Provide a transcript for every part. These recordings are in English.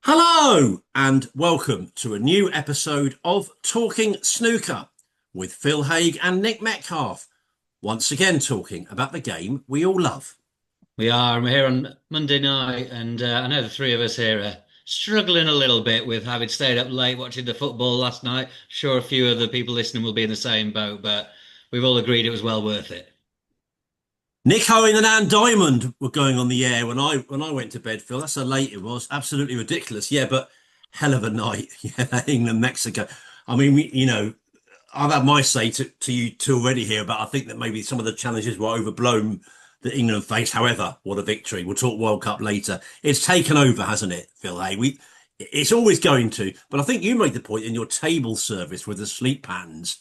Hello and welcome to a new episode of Talking Snooker with Phil Haig and Nick Metcalf. Once again, talking about the game we all love. We are. I'm here on Monday night, and I know the three of us here are struggling a little bit with having stayed up late watching the football last night. Sure, a few other people listening will be in the same boat, but we've all agreed it was well worth it. Nick Owen and Anne Diamond were going on the air when I went to bed, Phil. That's how late it was. Absolutely ridiculous. Yeah, but hell of a night. Yeah, England, Mexico. I mean, I've had my say to you two already here, but I think that maybe some of the challenges were overblown that England faced. However, what a victory. We'll talk World Cup later. It's taken over, hasn't it, Phil? Hey, it's always going to, but I think you made the point in your table service with the sleep patterns.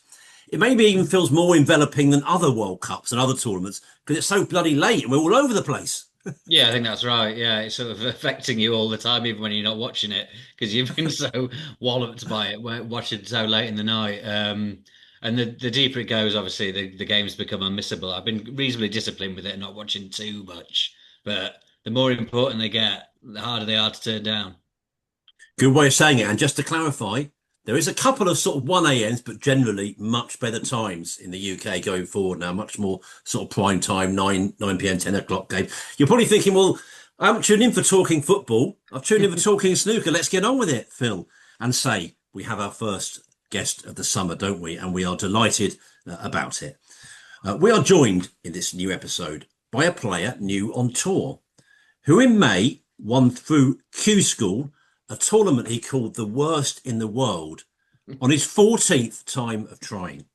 It maybe even feels more enveloping than other World Cups and other tournaments because it's so bloody late and we're all over the place. Yeah, I think that's right. Yeah, it's sort of affecting you all the time, even when you're not watching it, because you've been so walloped by it, watching so late in the night. And the deeper it goes, obviously, the games become unmissable. I've been reasonably disciplined with it, not watching too much. But the more important they get, the harder they are to turn down. Good way of saying it. And just to clarify, there is a couple of sort of 1 a.m.s, but generally much better times in the UK going forward now, much more sort of prime time, 9 p.m., 10 o'clock game. You're probably thinking, well, I haven't tuned in for talking football. I've tuned in for talking snooker. Let's get on with it, Phil. And say, we have our first guest of the summer, don't we? And we are delighted about it. We are joined in this new episode by a player new on tour who in May won through Q School, a tournament he called the worst in the world, on his 14th time of trying.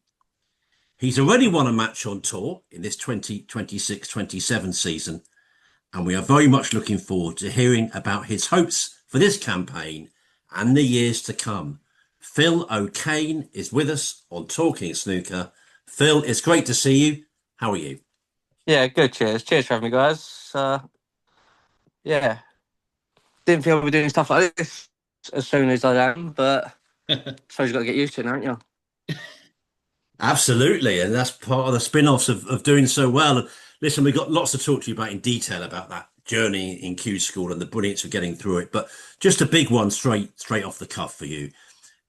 He's already won a match on tour in this 2026-27 season, and we are very much looking forward to hearing about his hopes for this campaign and the years to come. Phil O'Kane is with us on Talking Snooker. Phil, it's great to see you. How are you? Yeah, good. Cheers. Cheers for having me, guys. Yeah, didn't think I'd be doing stuff like this as soon as I am, but I suppose you've got to get used to it, haven't you? Absolutely, and that's part of the spin-offs of doing so well. And listen, we've got lots to talk to you about in detail about that journey in Q School and the brilliance of getting through it. But just a big one straight off the cuff for you.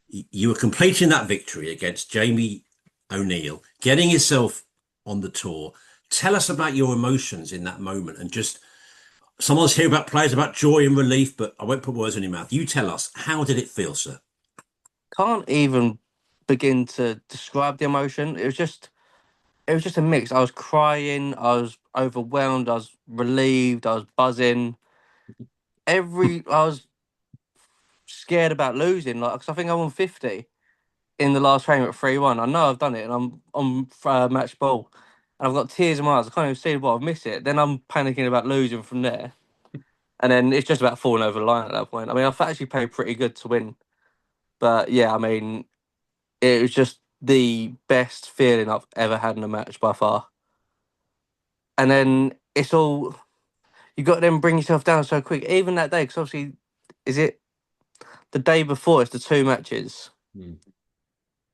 You were completing that victory against Jamie O'Neill, getting yourself on the tour. Tell us about your emotions in that moment and just someone's here about players about joy and relief, but I won't put words in your mouth. You tell us, how did it feel, sir? Can't even begin to describe the emotion. It was just a mix. I was crying, I was overwhelmed, I was relieved, I was buzzing. I was scared about losing, like, because I think I won 50 in the last frame at 3-1. I know I've done it, and I'm on match ball, and I've got tears in my eyes. I can't even see the ball. I've missed it. Then I'm panicking about losing from there. And then it's just about falling over the line at that point. I mean, I've actually played pretty good to win. But yeah, I mean, it was just the best feeling I've ever had in a match by far. And then you got to then bring yourself down so quick. Even that day, because obviously, is it the day before? It's the two matches. Hmm.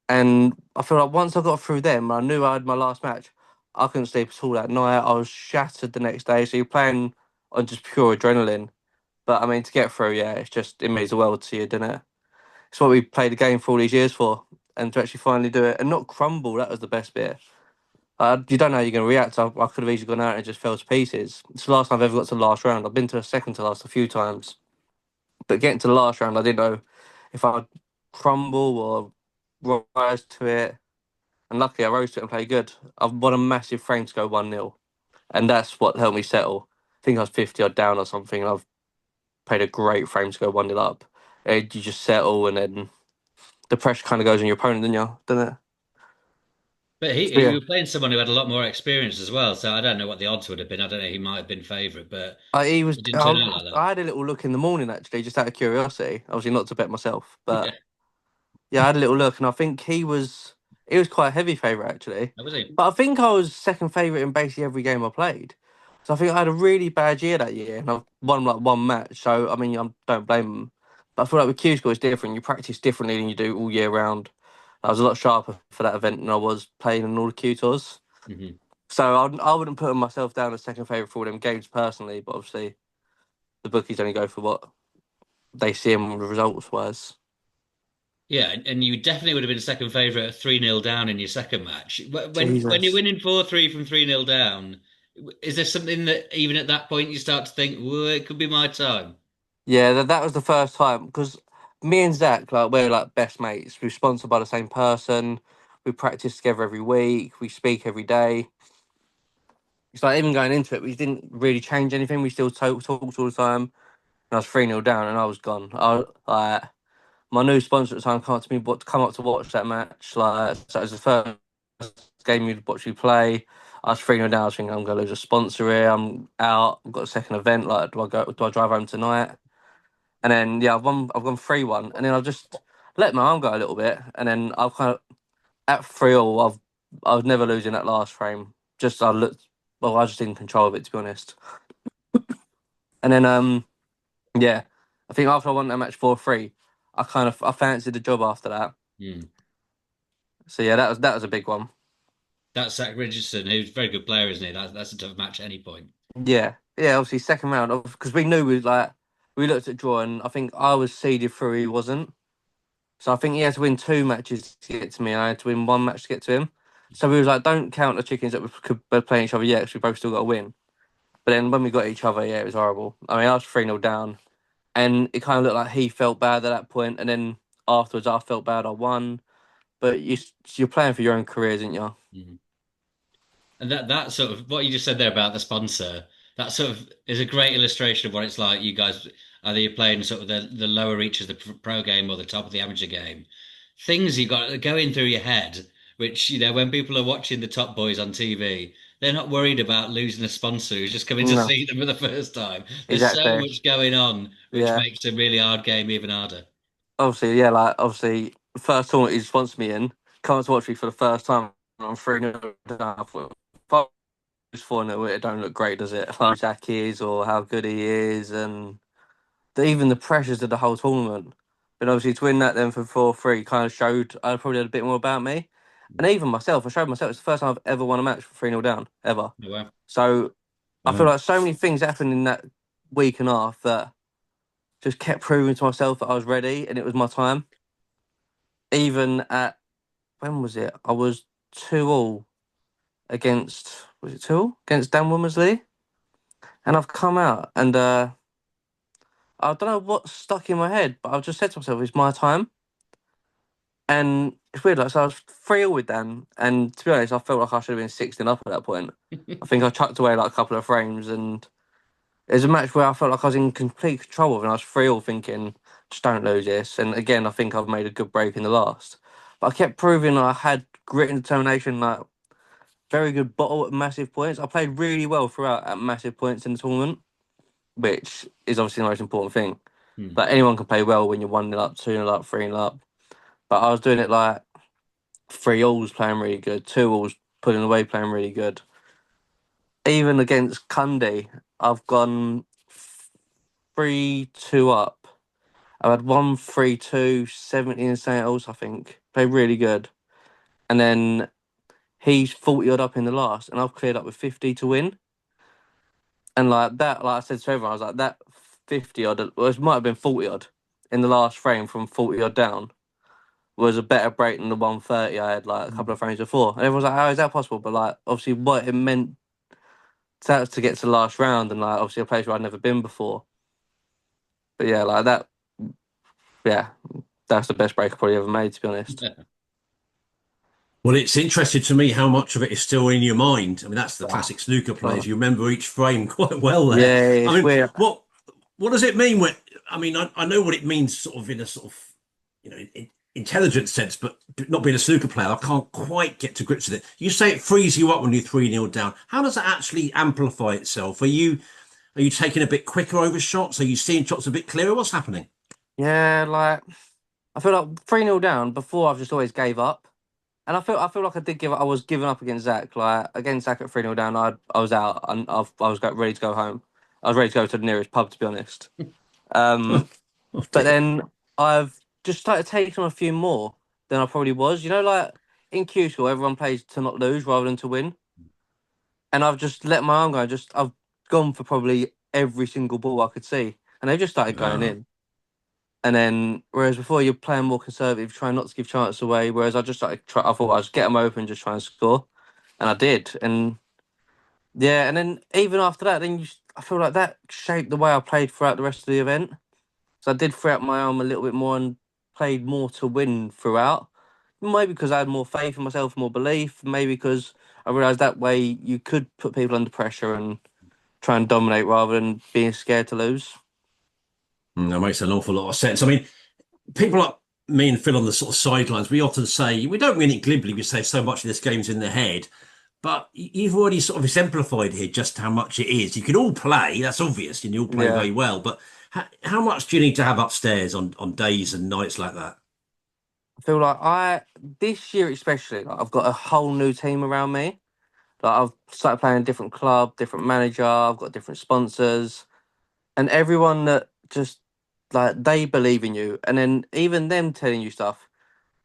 And I feel like once I got through them, I knew I had my last match. I couldn't sleep at all that night. I was shattered the next day. So you're playing on just pure adrenaline. But I mean, to get through, yeah, it means the world to you, doesn't it? It's what we played the game for all these years for, and to actually finally do it and not crumble, that was the best bit. You don't know how you're going to react. I could have easily gone out and just fell to pieces. It's the last time I've ever got to the last round. I've been to a second to last a few times, but getting to the last round, I didn't know if I'd crumble or rise to it. And luckily, I rose to it and played good. I've won a massive frame to go 1-0, and that's what helped me settle. I think I was 50 odd down or something, and I've played a great frame to go 1-0 up. You just settle, and then the pressure kind of goes on your opponent, doesn't it? But So you yeah, were playing someone who had a lot more experience as well, so I don't know what the odds would have been. I don't know. He might have been favourite, but he was. it didn't turn out like that. I had a little look in the morning actually, just out of curiosity. Obviously, not to bet myself, but yeah, I had a little look, and I think he was quite a heavy favourite actually. That was he. But I think I was second favourite in basically every game I played. So I think I had a really bad year that year, and I've won like one match. So I mean, I don't blame them. But I feel like with Q School, it's different. You practice differently than you do all year round. I was a lot sharper for that event than I was playing in all the Q tours. Hmm. So I wouldn't put myself down as second favourite for all them games personally, but obviously the bookies only go for what? they see him results wise. Yeah, and you definitely would have been second favourite at 3-0 down in your second match. When you're Jesus. winning 4-3 from 3-0 down, is there something that even at that point you start to think, well, it could be my time? Yeah, that was the first time because me and Zach, like, we're like best mates. We're sponsored by the same person. We practice together every week. We speak every day. It's like even going into it, we didn't really change anything. We still talked all the time. And I was 3-0 down and I was gone. Like, my new sponsor at the time come up to me, but come up to watch that match. Like, so it was the first game you'd watch me play. I was 3-0 down. I was thinking, I'm going to lose a sponsor here. I'm out. I've got a second event. Like, do I drive home tonight? And then, yeah, I've gone 3-1. And then I've just let my arm go a little bit. And then I've kind of, at 3-all, I was never losing that last frame. I just didn't control of it, to be honest. And then, yeah, I think after I won that match 4-3, I fancied the job after that. Hmm. So yeah, that was a big one. That's Zach Richardson, who's a very good player, isn't he? That's a tough match at any point. Yeah, yeah. Obviously, second round because we knew we looked at draw, and I think I was seeded through. He wasn't, so I think he had to win two matches to get to me, and I had to win one match to get to him. So we was like, don't count the chickens that we could be playing each other yet, because we both still got to win. But then when we got each other, yeah, it was horrible. I mean, I was 3-0 down, and it kind of looked like he felt bad at that point, and then afterwards, I felt bad. I won, but you're playing for your own careers, aren't you? Mhm. And that sort of what you just said there about the sponsor, that sort of is a great illustration of what it's like. You guys, either you're playing sort of the lower reaches of the pro game or the top of the amateur game. Things you got going through your head, which when people are watching the top boys on TV, they're not worried about losing a sponsor who's just coming to No, see them for the first time. There's so exactly. much going on, which Yeah. makes a really hard game even harder. Obviously, yeah, like obviously, the first tournament he sponsored me in, come to watch me for the first time. I'm 3-0 down. I thought, if I was 4-0, it don't look great, does it? How Jack is or how good he is, and even the pressures of the whole tournament. But obviously, to win that then for 4-3 kind of showed I probably had a bit more about me. And even myself, I showed myself it's the first time I've ever won a match for 3-0 down, ever. Oh, well, So I feel Wow. like so many things happened in that week and a half that just kept proving to myself that I was ready and it was my time. Even at when was it? I was 2-all against was it 2-all against Dan Womersley, and I've come out and I don't know what stuck in my head, but I've just said to myself, "It's my time." And it's weird, like so I was 3-all with Dan, and to be honest, I felt like I should have been 16 up at that point. I think I chucked away like a couple of frames, and it was a match where I felt like I was in complete control of, and I was 3-all thinking, "Just don't lose this." And again, I think I've made a good break in the last, but I kept proving I had grit and determination, like. Very good bottle at massive points. I played really well throughout at massive points in the tournament, which is obviously the most important thing. hmm. But anyone can play well when you're 1-0 up, 2-0 up, 3-0 up. But I was doing it like 3-alls playing really good, 2-alls putting away playing really good. Even against Cundy, I've gone 3-2 up. I've had 1-3-2, 17 and sales, I think. Played really good. And then he's 40 odd up in the last, and I've cleared up with 50 to win. And like that, like I said to everyone, I was like, that 50 odd, well, it might have been 40 odd in the last frame from 40 odd down was a better break than the 130 I had like a couple of frames before. And everyone's like, how is that possible? But like, obviously, what it meant to get to the last round and like, obviously, a place where I'd never been before. But yeah, like that, yeah, that's the best break I probably ever made, to be honest. Well, it's interesting to me how much of it is still in your mind. I mean, that's the Wow. classic snooker players. Oh. You remember each frame quite well there. Yeah, I it's mean, weird. what does it mean when, I mean, I know what it means sort of in a sort of, intelligent sense, but not being a snooker player, I can't quite get to grips with it. You say it frees you up when you're 3-0 down. How does that actually amplify itself? Are you taking a bit quicker over shots? Are you seeing shots a bit clearer? What's happening? Yeah, like, I feel like 3-0 down before I've just always gave up. And I feel like I did give up. I was giving up against Zach. Like against Zach at 3-0 down, I was out and I was ready to go home. I was ready to go to the nearest pub, to be honest. Oh, Um, oh but dear. then I've just started taking on a few more than I probably was. You know, like in Q school, everyone plays to not lose rather than to win. And I've just let my arm go. I've gone for probably every single ball I could see, and they just started going Wow. in. And then, whereas before you're playing more conservative, trying not to give chances away. Whereas I just like I thought I'd just get them open, just try and score, and I did. And yeah, and then even after that, I feel like that shaped the way I played throughout the rest of the event. So I did free up my arm a little bit more and played more to win throughout. Maybe because I had more faith in myself, more belief. Maybe because I realised that way you could put people under pressure and try and dominate rather than being scared to lose. That makes an awful lot of sense. I mean, people like me and Phil on the sort of sidelines, we often say, we don't mean it glibly, we say so much of this game's in the head. But you've already sort of exemplified here just how much it is. You can all play, that's obvious, and you all play Yeah. very well. But how much do you need to have upstairs on days and nights like that? I feel like this year especially, like I've got a whole new team around me. Like I've started playing a different club, different manager, I've got different sponsors, and everyone that just like they believe in you, and then even them telling you stuff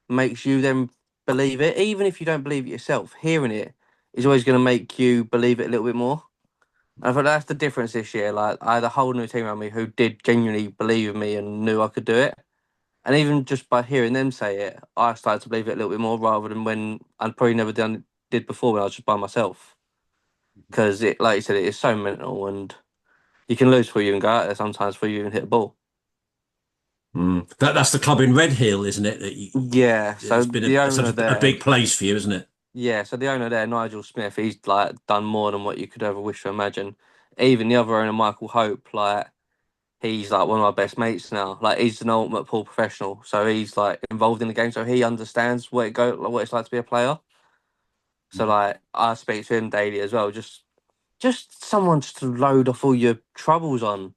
makes you then believe it, even if you don't believe it yourself. Hearing it is always going to make you believe it a little bit more. And I thought that's the difference this year. Like I had a whole new team around me who did genuinely believe in me and knew I could do it. And even just by hearing them say it, I started to believe it a little bit more rather than when I'd probably never did before when I was just by myself. Because it, like you said, it is so mental, and you can lose before you even go out there sometimes before you even hit a ball. That's the club in Red Hill, isn't it? Yeah. So It's been the such owner a there, big place for you, isn't it? yeah. So the owner there, Nigel Smith, he's like done more than what you could ever wish to imagine. Even the other owner, Michael Hope, like he's like one of my best mates now. Like he's an ultimate pool professional, so he's like involved in the game, so he understands what it's like to be a player. So like I speak to him daily as well. Just someone just to load off all your troubles on,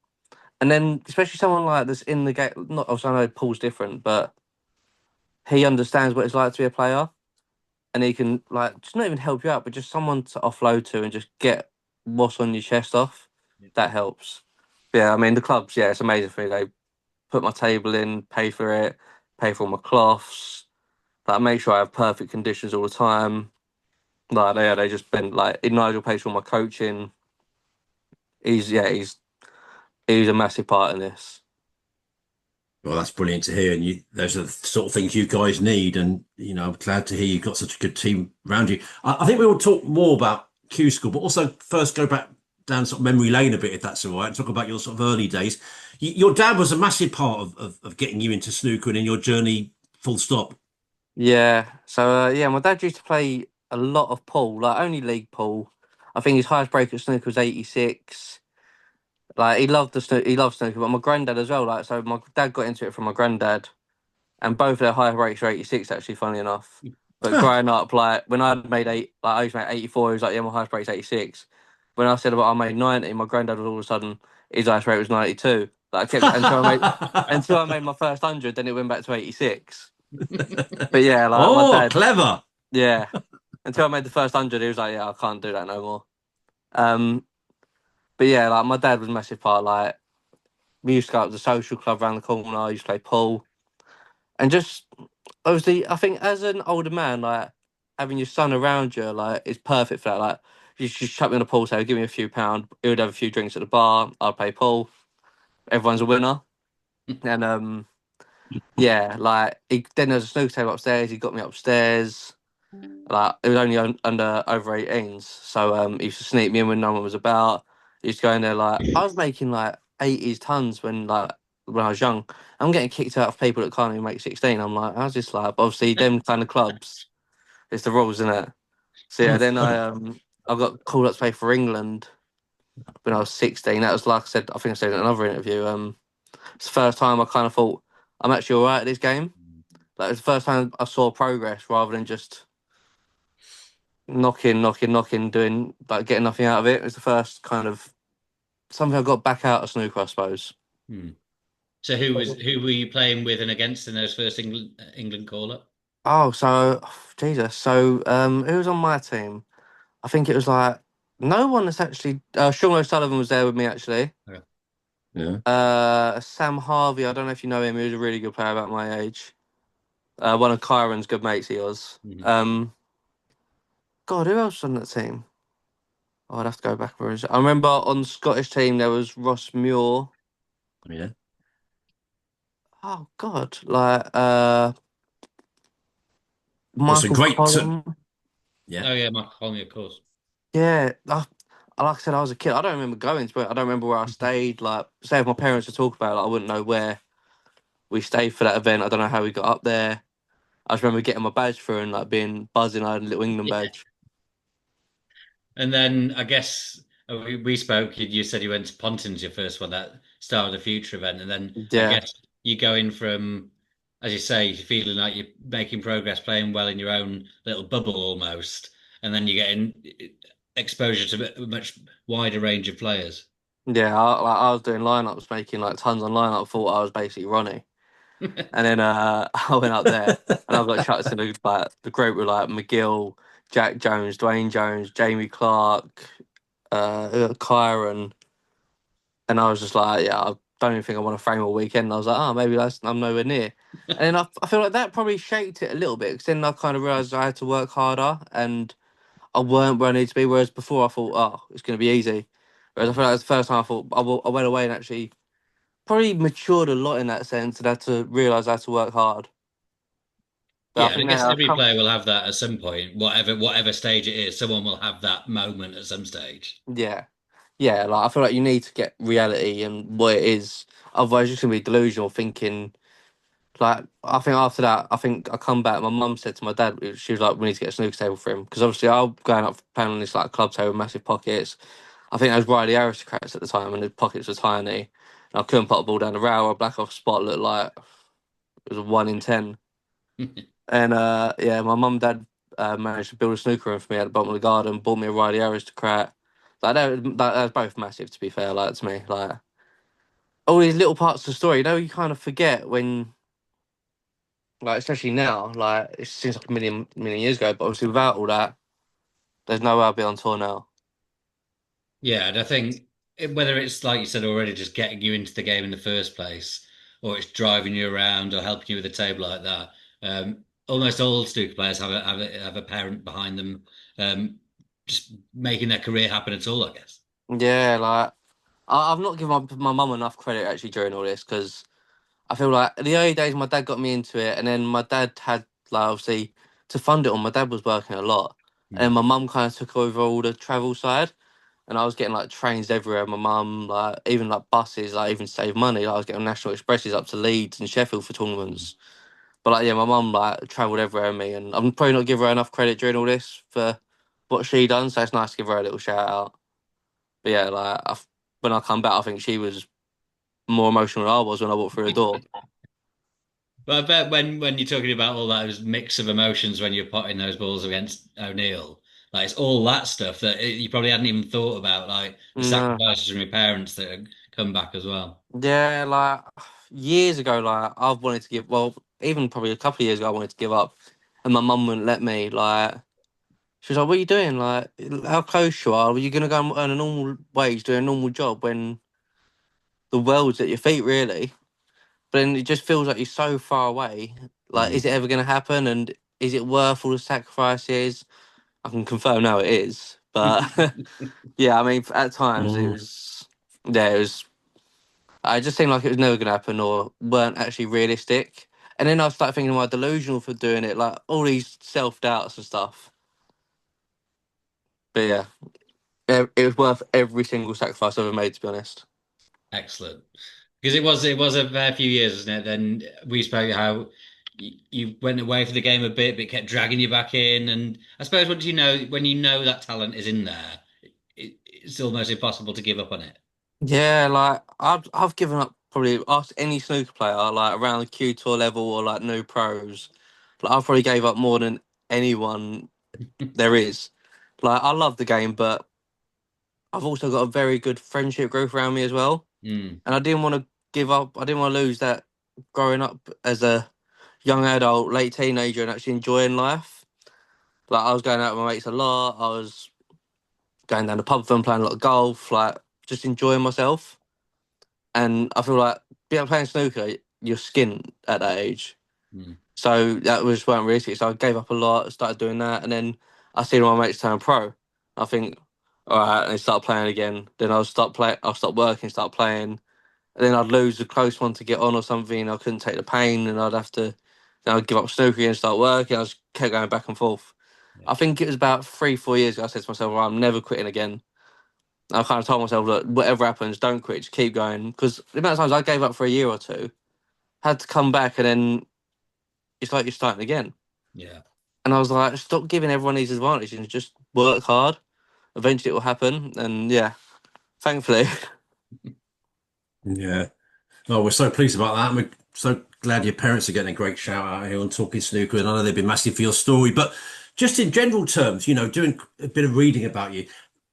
and then especially someone like this in the game. Not also I know Paul's different, but he understands what it's like to be a player, and he can like just not even help you out, but just someone to offload to and just get what's on your chest off. That helps. Yeah, I mean the clubs. Yeah, it's amazing for me. They put my table in, pay for it, pay for all my cloths. Like make sure I have perfect conditions all the time. Like they just been like Nigel pays for all my coaching. He's a massive part in this. Well, that's brilliant to hear, and those are the sort of things you guys need. And I'm glad to hear you've got such a good team around you. I think we will talk more about Q School, but also first go back down sort of memory lane a bit, if that's all right, and talk about your sort of early days. Your dad was a massive part of getting you into snooker and in your journey, full stop. Yeah. So yeah, my dad used to play a lot of pool, like only league pool. I think his highest break at snooker was 86. Like he loved snooker, but my granddad as well. Like so, my dad got into it from my granddad, and both their highest breaks were 86. Actually, funny enough. But growing up, like when I made I used to make 84. He was like, yeah, my highest break's 86. When I said about I made 90, my granddad was all of a sudden his highest rate was 92. Like I kept until I made my first 100, then it went back to 86. But yeah, like my Oh, dad, clever. yeah. Until I made the first 100, he was like, yeah, I can't do that no more. Um, but yeah, like my dad was a massive part. Like we used to go up to the social club around the corner. I used to play pool, and just obviously, I think as an older man, like having your son around you, like is perfect for that. Like you just chuck me on a pool table, give me a few pound. He would have a few drinks at the bar. I'd play pool. Everyone's a winner, and yeah, like then there's a snooker table upstairs. He got me upstairs. Like it was only under over 18s, so he used to sneak me in when no one was about. He used to go in there like I was making like 80s tons when I was young. I'm getting kicked out of people that can't even make 16. I'm like, how's this like? But obviously, them kind of clubs, it's the rules, isn't it? So yeah, then I got called up to play for England when I was 16. That was like I said, I think I said in another interview. It's the first time I kind of thought I'm actually all right at this game. Like it's the first time I saw progress rather than just knocking, doing like getting nothing out of it. It was the first kind of something I got back out of snooker, I suppose. Hmm. So who were you playing with and against in those first England call up? Oh, so Jesus. So who was on my team? I think it was like no one that's actually Sean O'Sullivan was there with me actually. Okay. Yeah. Sam Harvey, I don't know if you know him, he was a really good player about my age. One of Kyron's good mates he was. Mhm. God, who else was on that team? Oh, I'd have to go back for his. I remember on the Scottish team there was Ross Muir. Yeah. Oh God, like Well, some Michael great. Collum. Yeah. Oh yeah, Michael Conley, of course. Yeah, like I said, I was a kid. I don't remember going to it. I don't remember where I stayed. Like, say if my parents would talk about it, like, I wouldn't know where we stayed for that event. I don't know how we got up there. I just remember getting my badge through and like being buzzing. I had a little England Yeah. badge. And then I guess we spoke. You said you went to Pontins, your first one, that Start of the Future event, and then I Yeah, guess you go in from, as you say, feeling like you're making progress, playing well in your own little bubble almost, and then you get in exposure to a much wider range of players. yeah. I was doing lineups, making like tons on lineup. Thought I was basically Ronnie, and then I went up there and I got chucked in the group with like McGill, Jack Jones, Dwayne Jones, Jamie Clark, Kyron. And I was just like, yeah, I don't even think I want to frame all weekend. And I was like, oh, maybe I'm nowhere near. And then I feel like that probably shaped it a little bit because then I kind of realised I had to work harder and I weren't where I needed to be. Whereas before I thought, oh, it's going to be easy. Whereas I feel like it's the first time I thought I went away and actually probably matured a lot in that sense and had to realise I had to work hard. But I Yeah, and I think guess now I've every come, player will have that at some point, whatever stage it is. Someone will have that moment at some stage. yeah, yeah, like I feel like you need to get reality and what it is. Otherwise, you're just going to be delusional thinking. Like, I think after that, I think I come back. My mum said to my dad, she was like, "We need to get a snooker table for him," because obviously I'm going up playing on this like club table with massive pockets. I think those Riley aristocrats at the time, and the pockets were tiny. And I couldn't put a ball down the rail. A black off spot looked like it was a 1 in 10. And yeah, my mum and dad managed to build a snooker room for me at the bottom of the garden. Bought me a Riley aristocrat. Like that was both massive. To be fair, like to me, like all these little parts of the story. You know, you kind of forget when like especially now, like it seems like a million years ago, but obviously without all that, there's no way I'll be on tour now. Yeah, and I think whether it's like you said already, just getting you into the game in the first place, or it's driving you around or helping you with a table like that. Almost all snooker players have a parent behind them, just making their career happen at all, I guess. Yeah, like I've not given my mum enough credit actually during all this because I feel like the early days my dad got me into it, and then my dad had like obviously to fund it all. My dad was working a lot, and Hmm. my mum kind of took over all the travel side, and I was getting like trains everywhere. My mum like even like buses, like even to save money. Like, I was getting National Expresses up to Leeds and Sheffield for tournaments. But like, yeah, my mum like travelled everywhere with me, and I'm probably not giving her enough credit during all this for what she done. So it's nice to give her a little shout out. But yeah, like when I come back, I think she was more emotional than I was when I walked through the door. But I bet when you're talking about all those mix of emotions when you're potting those balls against O'Neill, like it's all that stuff that you probably hadn't even thought about, like the No, sacrifices from your parents that have come back as well. yeah, like years ago, like I've wanted to give. Well, even probably a couple of years ago, I wanted to give up, and my mum wouldn't let me. Like she was like, "What are you doing? Like how close you are? Are you gonna go and earn a normal wage, do a normal job when the world's at your feet, really?" But then it just feels like you're so far away. Like, is Mm. it ever going to happen? And is it worth all the sacrifices? I can confirm now it is. But yeah, I mean, at times it was, yeah, it was, I just seemed like it was never going to happen or weren't actually realistic. And then I started thinking, am I delusional for doing it? Like all these self doubts and stuff. But yeah, it was worth every single sacrifice I've ever made, to be honest. Excellent. Because it was a fair few years, wasn't it? Then we spoke how you went away from the game a bit, but it kept dragging you back in. And I suppose once you know when you know that talent is in there, it's almost impossible to give up on it. Yeah, like I've given up probably ask any snooker player like around the Q tour level or like new pros. Like I've probably gave up more than anyone there is. Like I love the game, but I've also got a very good friendship group around me as well. Mm. And I didn't want to give up. I didn't want to lose that growing up as a young adult, late teenager, and actually enjoying life. Like I was going out with my mates a lot. I was going down the pub with them, playing a lot of golf, like just enjoying myself. And I feel like being playing snooker, you're skint at that age. Mm. So that was weren't realistic. So I gave up a lot, started doing that, and then I seen all my mates turn pro. I think, all right, and they start playing again. Then I'll stop working, start playing, and then I'd lose a close one to get on or something, and I couldn't take the pain, and then I'd give up snooker and start working. I just kept going back and forth. Yeah. I think it was about 3, 4 years ago. I said to myself, well, I'm never quitting again. And I kind of told myself, look, whatever happens, don't quit, just keep going. Because the amount of times I gave up for a year or two, had to come back, and then it's like you're starting again. Yeah. And I was like, stop giving everyone these advantages and just work hard. Eventually it will happen. And yeah, thankfully. Yeah. Oh, we're so pleased about that. And we're so glad your parents are getting a great shout out here on Talking Snooker. And I know they've been massive for your story. But just in general terms, doing a bit of reading about you,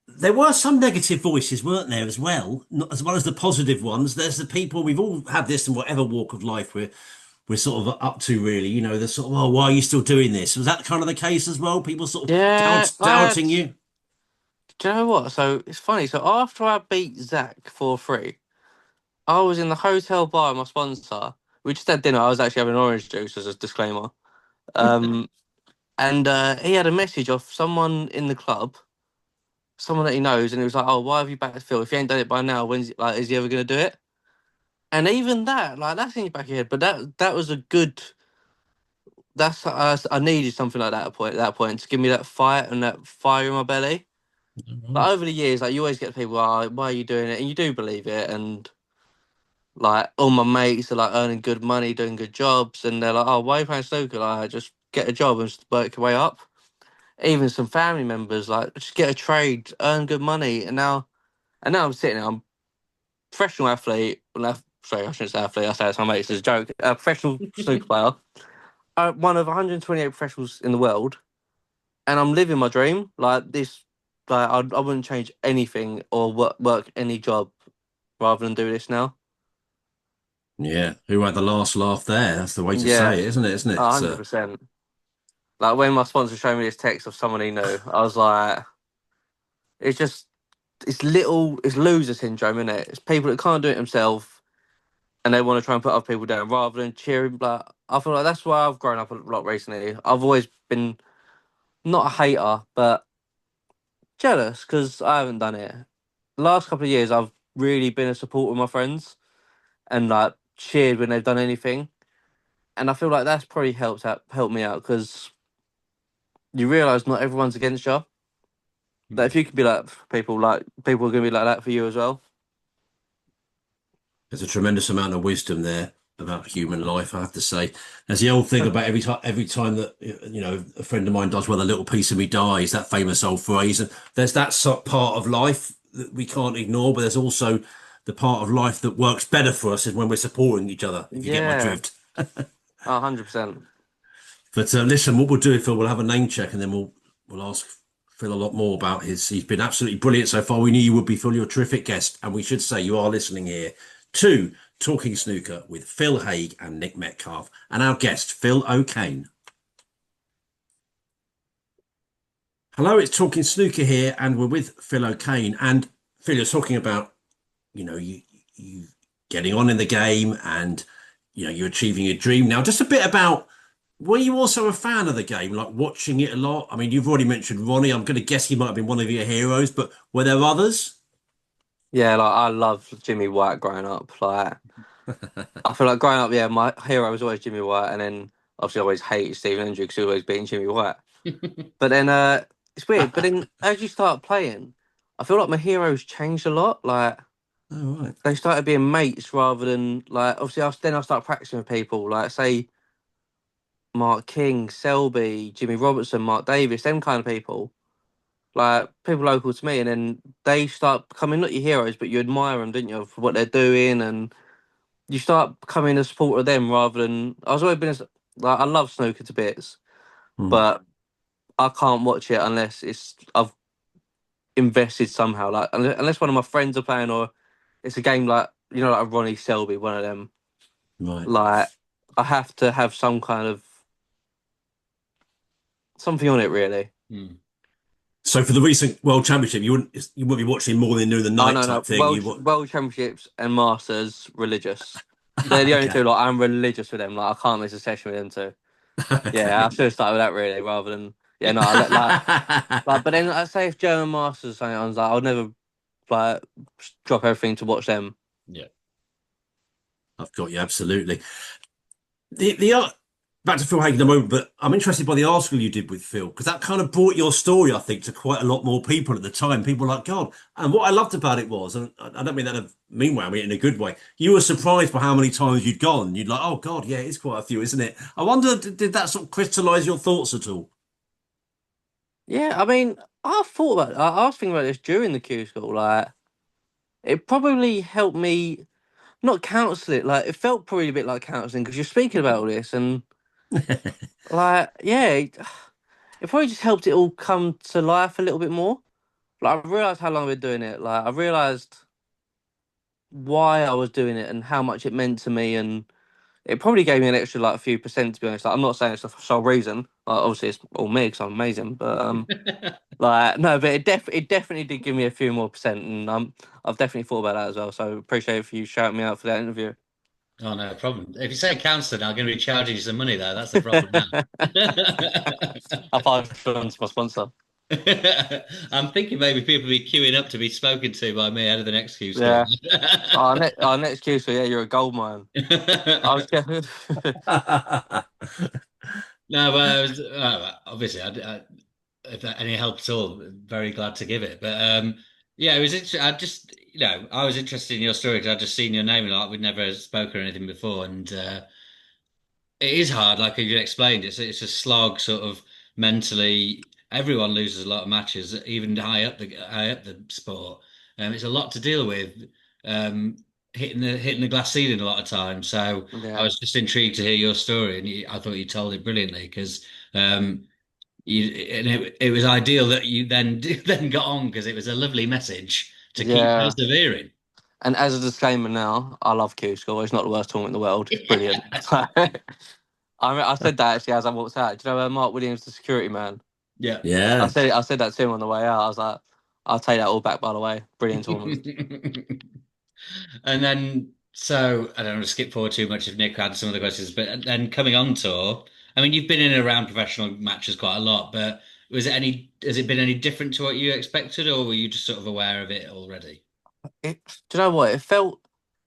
there were some negative voices, weren't there, as well? Not, as well as the positive ones. There's the people, we've all had this in whatever walk of life we're sort of up to, really. The sort of, oh, why are you still doing this? Was that kind of the case as well? People sort of Yeah, doubting you? do you know what? So it's funny. So after I beat Zach 4-3, I was in the hotel bar with my sponsor. We just had dinner. I was actually having orange juice as a disclaimer. Um, and he had a message off someone in the club, someone that he knows, and he was like, "Oh, why have you backed Phil? If he ain't done it by now, is he ever going to do it?" And even that, like, that's in your back of your head. But that was a good. That's I needed something like that at that point to give me that fight and that fire in my belly. But over the years, like, you always get people, oh, why are you doing it? And you do believe it. And like, all my mates are like earning good money, doing good jobs, and they're like, oh, why are you playing snooker? Like, just get a job and just work your way up. Even some family members, like, just get a trade, earn good money. And now I'm sitting there, I'm a professional athlete. Well, sorry, I shouldn't say athlete. I say it to my mates as a joke. A professional snooker player, one of 128 professionals in the world, and I'm living my dream. Like this, like I wouldn't change anything or work any job rather than do this now. Yeah. Who had the last laugh there? That's the way to Yeah, say it, isn't it? Isn't it? 100%. Like when my sponsor showed me this text of someone he knew, I was like, it's just it's loser syndrome, isn't it? It's people that can't do it themselves and they want to try and put other people down rather than cheering. Like I feel like that's why I've grown up a lot recently. I've always been not a hater, but jealous because I haven't done it. The last couple of years, I've really been a supporter of my friends and like cheered when they've done anything, and I feel like that's probably helped me out because you realise not everyone's against you. That if you could be like people are going to be like that for you as well. There's a tremendous amount of wisdom there about human life, I have to say. There's the old thing about every time that a friend of mine does well, a little piece of me dies. That famous old phrase. And there's that part of life that we can't ignore, but there's also the part of life that works better for us is when we're supporting each other. If you get my Yeah, drift. 100%. But listen, what we'll do, Phil, we'll have a name check and then we'll ask Phil a lot more about his. He's been absolutely brilliant so far. We knew you would be, Phil. You're a terrific guest, and we should say you are listening here to Talking Snooker with Phil Haigh and Nick Metcalf, and our guest Phil O'Kane. Hello, it's Talking Snooker here, and we're with Phil O'Kane. And Phil, you're talking about you getting on in the game, and you're achieving your dream. Now, just a bit about. Were you also a fan of the game, like watching it a lot? I mean, you've already mentioned Ronnie. I'm going to guess he might have been one of your heroes, but were there others? Yeah, like I loved Jimmy White growing up. Like I feel like growing up, yeah, my hero was always Jimmy White, and then obviously I always hated Stephen Hendry because he always beating Jimmy White. But then it's weird. But then as you start playing, I feel like my heroes changed a lot. Like Oh, right. they started being mates rather than like obviously I started practicing with people like say Mark King, Selby, Jimmy Robertson, Mark Davis, them kind of people. Like people local to me, and then they start becoming not your heroes, but you admire them, didn't you, for what they're doing, and you start becoming a supporter of them rather than I was always been like I love snooker to bits, Hmm. but I can't watch it unless I've invested somehow. Like unless one of my friends are playing or it's a game like like Ronnie Selby, one of them. Right. Like I have to have some kind of something on it, really. Mm. So for the recent World Championship, you wouldn't be watching more than during the Oh night no, type no, thing. You what? World Championships and Masters religious. They're the only Okay. two. Like I'm religious with them. Like I can't miss a session with them two. Yeah, I Okay. should have started with that really, rather than yeah. No, I let like. But then I say if German Masters or something, I was like, I'll never like drop everything to watch them. Yeah. I've got you absolutely. The back to Phil Hagen in a moment, but I'm interested by the article you did with Phil because that kind of brought your story, I think, to quite a lot more people at the time. People were like, God. And what I loved about it was, and I don't mean that in a mean way, I mean it in a good way. You were surprised by how many times you'd gone. You'd like, oh God, yeah, it's quite a few, isn't it? I wonder, did that sort of crystallize your thoughts at all? Yeah, I mean, I thought about. I was thinking about this during the Q school. Like, it probably helped me not counsel it. Like, it felt probably a bit like counselling because you're speaking about all this, and like, yeah, it probably just helped it all come to life a little bit more. Like, I realised how long I've been doing it. Like, I realised why I was doing it and how much it meant to me, and it probably gave me an extra like a few percent. To be honest, like, I'm not saying it's for sole reason. Obviously, it's all me because I'm amazing, but like no, but it definitely did give me a few more percent, and I've definitely thought about that as well. So appreciate it for you shouting me out for that interview. Oh, no problem. If you say counselling, I'm going to be charging you some money there. That's the problem now. I'll pass it on to my sponsor. I'm thinking maybe people will be queuing up to be spoken to by me out of the next queue score. Yeah. Our next cue, so yeah, you're a gold mine. I was getting. No, but obviously, if that any help at all, very glad to give it. But yeah, it was interesting. I just, I was interested in your story because I'd just seen your name and like we'd never spoken or anything before, and it is hard, like you explained. It's a slog, sort of mentally. Everyone loses a lot of matches, even high up the sport. It's a lot to deal with. Um, hitting the glass ceiling a lot of times. So I Yeah, was just intrigued to hear your story, and I thought you told it brilliantly because um, it was ideal that you then then got on because it was a lovely message to keep yeah. persevering. And as a disclaimer now, I love Q School. It's not the worst tournament in the world. It's brilliant. I said that actually as I walked out. Do you know Mark Williams, the security man? Yeah. Yeah. I said that to him on the way out. I was like, I'll take that all back. By the way, brilliant tournament. And then, so I don't want to skip forward too much if Nick had some of the questions, but then coming on tour, I mean, you've been in and around professional matches quite a lot, but has it been any different to what you expected, or were you just sort of aware of it already? Do you know what? It felt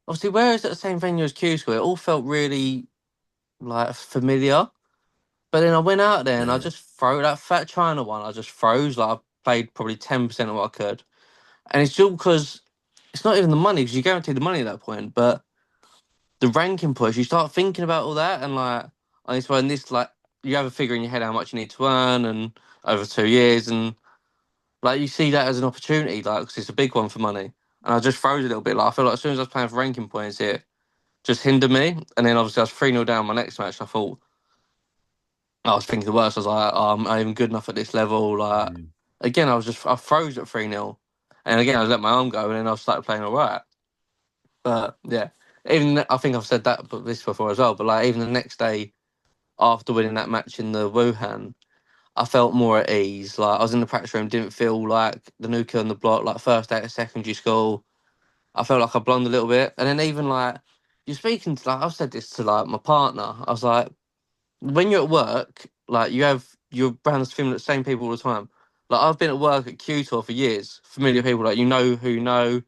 obviously where it's at the same venue as Q School. It all felt really like familiar. But then I went out there and I Yeah. just froze that Fat China one. I just froze. Like I played probably 10% of what I could, and it's still because it's not even the money because you guarantee the money at that point, but the ranking push. You start thinking about all that and like I need to earn this. Like you have a figure in your head how much you need to earn and over 2 years and like you see that as an opportunity, like because it's a big one for money. And I just froze a little bit. Like I feel like as soon as I was playing for ranking points, it just hindered me. And then obviously I was 3-0 down my next match. I thought I was thinking the worst. I was like, oh, I'm not even good enough at this level. Like Mm. again, I froze at 3-0. And again, I let my arm go, and then I started playing all right. But yeah, I think I've said that this before as well. But like even the next day after winning that match in the Wuhan, I felt more at ease. Like I was in the practice room, didn't feel like the new kid on the block. Like first day at secondary school, I felt like I blonde a little bit. And then even like you're speaking to like I've said this to like my partner. I was like, when you're at work, like you're around the same people all the time. Like I've been at work at Q Tour for years, familiar people. Like you know who you know,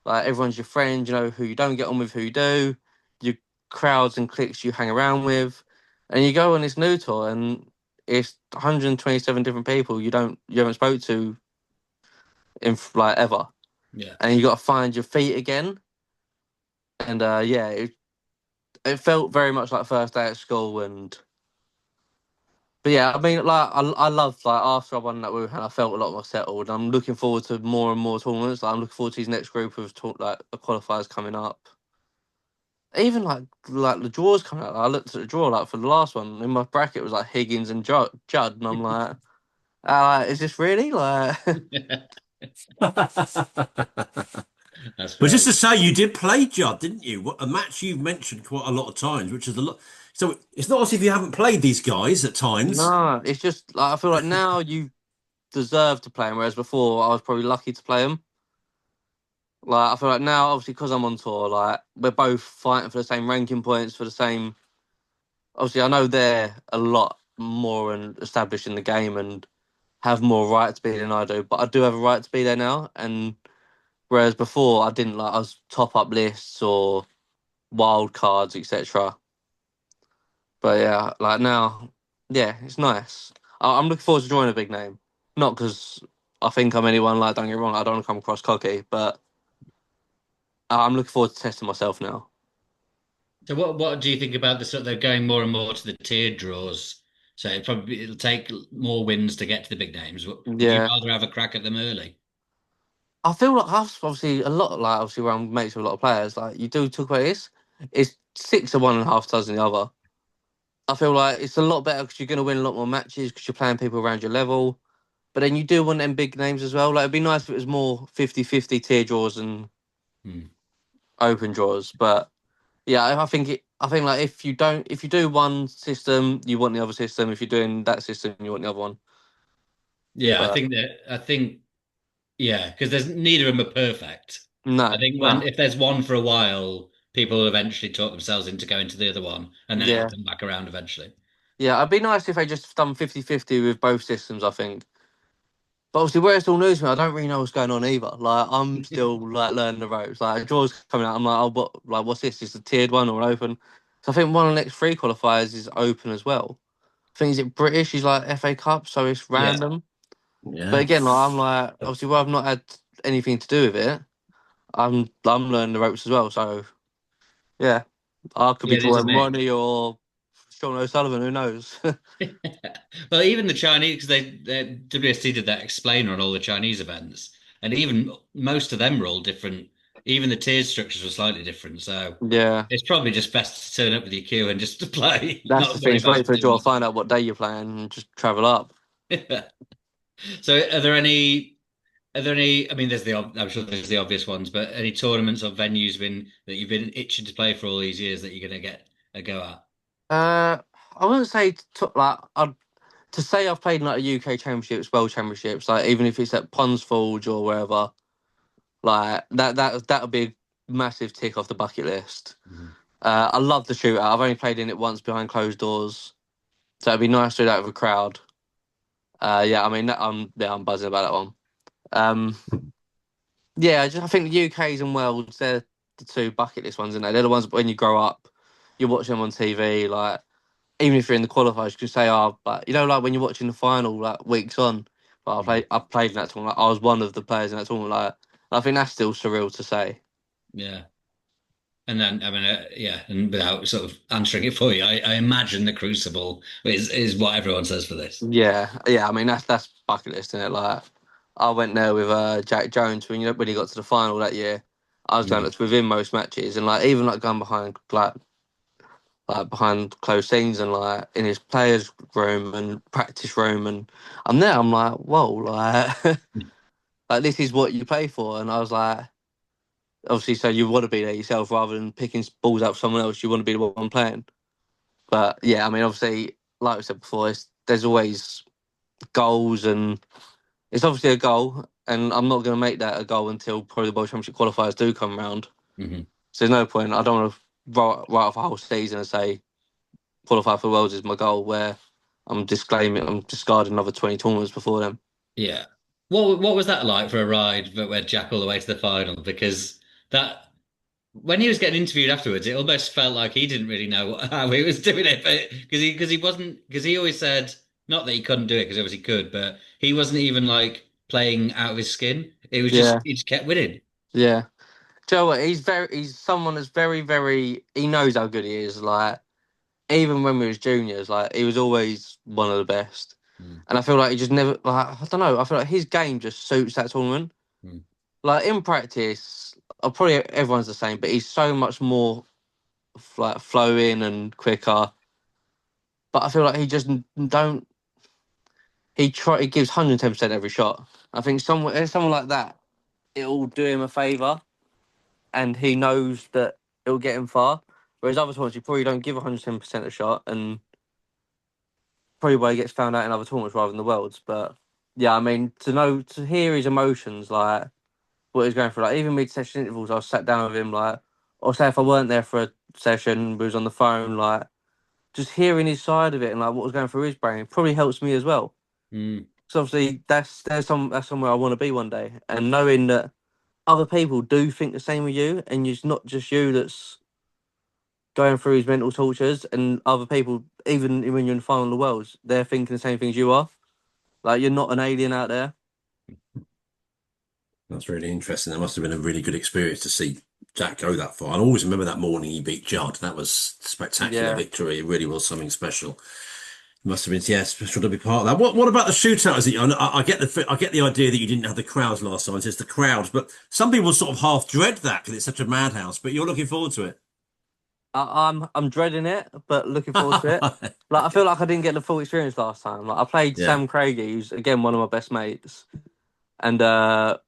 like everyone's your friend. You know who you don't get on with, who you do. Your crowds and cliques you hang around with, and you go on this new tour and it's 127 different people you haven't spoke to in like ever, Yeah. and you got to find your feet again. And yeah, it felt very much like first day at school and. But yeah, I mean, like I love like after I won that Wuhan, I felt a lot more settled. I'm looking forward to more and more tournaments. Like, I'm looking forward to his next group of like the qualifiers coming up. Even like the draws coming up. I looked at the draw like for the last one in my bracket it was like Higgins and Judd, and I'm like, is this really like? That's But just great. to say, you did play Judd, didn't you? A match you've mentioned quite a lot of times, which is a lot. So it's not as if you haven't played these guys at times. No, it's just like I feel like now you deserve to play them, whereas before I was probably lucky to play them. Like I feel like now, obviously, because I'm on tour, like we're both fighting for the same ranking points for the same. Obviously, I know they're a lot more and established in the game and have more right to be than I do, but I do have a right to be there now. And whereas before, I didn't like I was top up lists or wild cards, etc. But yeah, like now, yeah, it's nice. I'm looking forward to joining a big name, not because I think I'm anyone. Like, don't get me wrong, I don't want to come across cocky, but I'm looking forward to testing myself now. So what do you think about the sort of they're going more and more to the tiered draws? So it'll take more wins to get to the big names. Would you Yeah, rather have a crack at them early? I feel like that's obviously a lot. Like obviously, where I'm mates with a lot of players, like you do talk about this. It's six of one and a half dozen the other. I feel like it's a lot better because you're going to win a lot more matches because you're playing people around your level. But then you do want them big names as well. Like it'd be nice if it was more 50-50 tier draws and Hmm. open draws. But yeah, I think like if you do one system, you want the other system. If you're doing that system, you want the other one. Yeah, But I think yeah, because there's neither of them are perfect. I no, think when no, if there's one for a while, people will eventually talk themselves into going to the other one, and then it'll yeah, come back around eventually. yeah. It'd be nice if they just done 50-50 with both systems. I think. But obviously, where it's all news to me, I don't really know what's going on either. Like, I'm still like learning the ropes. Like, a draw's coming out. I'm like, oh, what's this? Is it a tiered one or an open? So I think one of the next three qualifiers is open as well. I think is it British? Is like FA Cup, so it's Yeah, random. But Yeah. again, like I'm like, obviously, where I've not had anything to do with it, I'm learning the ropes as well. So yeah, I could be yeah, it is a drawing mix. Ronnie or Sean O'Sullivan. Who knows? Well, even the Chinese, because WST did that explainer on all the Chinese events, and even most of them were all different. Even the tiered structures were slightly different. So Yeah, it's probably just best to turn up with your queue and just to play, that's the not thing. worry Just wait about for a too draw, find out what day you're playing, and just travel up. much. So, are there any? I mean, I'm sure there's the obvious ones, but any tournaments or venues that you've been itching to play for all these years that you're going to get a go at? I wouldn't say like to say I've played in like a UK Championships, World Championships, like even if it's at Ponsforge or wherever, like that would be a massive tick off the bucket list. Mhm. I love the shootout. I've only played in it once behind closed doors, so it'd be nice to do that with a crowd. Yeah, I mean, I'm buzzing about that one. Um, yeah, I think the UK's and Worlds, they're the two bucket list ones, and they're the ones when you grow up, you watch them on TV. Like even if you're in the qualifiers, you can say, "Oh, but you know, like when you're watching the final, like weeks on." But I played in that tournament. Like, I was one of the players in that tournament. Like, I think that's still surreal to say. Yeah. And then, I mean, yeah, and without sort of answering it for you, I imagine the Crucible is what everyone says for this. Yeah, yeah. I mean, that's bucket list, isn't it? Like, I went there with Jack Jones when he got to the final that year. I was going Mm. to within most matches, and like even like going behind like behind closed scenes and like in his players' room and practice room, and I'm there. I'm like, whoa, like like this is what you play for, and I was like, obviously, so you want to be there yourself rather than picking balls up someone else. You want to be the one playing. But yeah, I mean, obviously, like I said before, there's always goals and it's obviously a goal, and I'm not going to make that a goal until probably the World Championship qualifiers do come round. Hmm. So there's no point. I don't want to write off a whole season and say qualify for Worlds is my goal, where I'm discarding another 20 tournaments before them. Yeah. What was that like for a ride that went Jack all the way to the final? Because that when he was getting interviewed afterwards, it almost felt like he didn't really know how he was doing it, but because he always said not that he couldn't do it because obviously he could, but he wasn't even like playing out of his skin. It was just Yeah, he just kept winning. yeah. Do you know what? He's someone that's very, he knows how good he is. Like, even when we was juniors, like, he was always one of the best. Mm, And I feel like he just never, like, I don't know, I feel like his game just suits that tournament. mm. Like, in practice, probably everyone's the same, but he's so much more, like, flowing and quicker. But I feel like he just don't, he gives 110% every shot. I think someone like that, it'll do him a favour and he knows that it'll get him far. Whereas other tournaments, you probably don't give 110% a shot, and probably why he gets found out in other tournaments rather than the worlds. But yeah, I mean, to hear his emotions, like what he's going through, like even mid-session intervals, I was sat down with him, like, or say if I weren't there for a session, we was on the phone, like just hearing his side of it and like what was going through his brain probably helps me as well. Mm. So obviously that's somewhere I want to be one day, and knowing that other people do think the same with you, and it's not just you that's going through his mental tortures, and other people, even when you're in the final of the worlds, they're thinking the same things you are. Like you're not an alien out there. That's really interesting. That must have been a really good experience to see Jack go that far. I always remember that morning he beat Judd. That was a spectacular Yeah. victory. It really was something special. Must have been, yeah, special to be part of that. What about the shootout? Is it? I get the idea that you didn't have the crowds last time. It's just the crowds, but some people sort of half dread that because it's such a madhouse. But you're looking forward to it. I'm dreading it, but looking forward to it. Like I feel like I didn't get the full experience last time. Like I played Yeah. Sam Craigie, who's again one of my best mates, and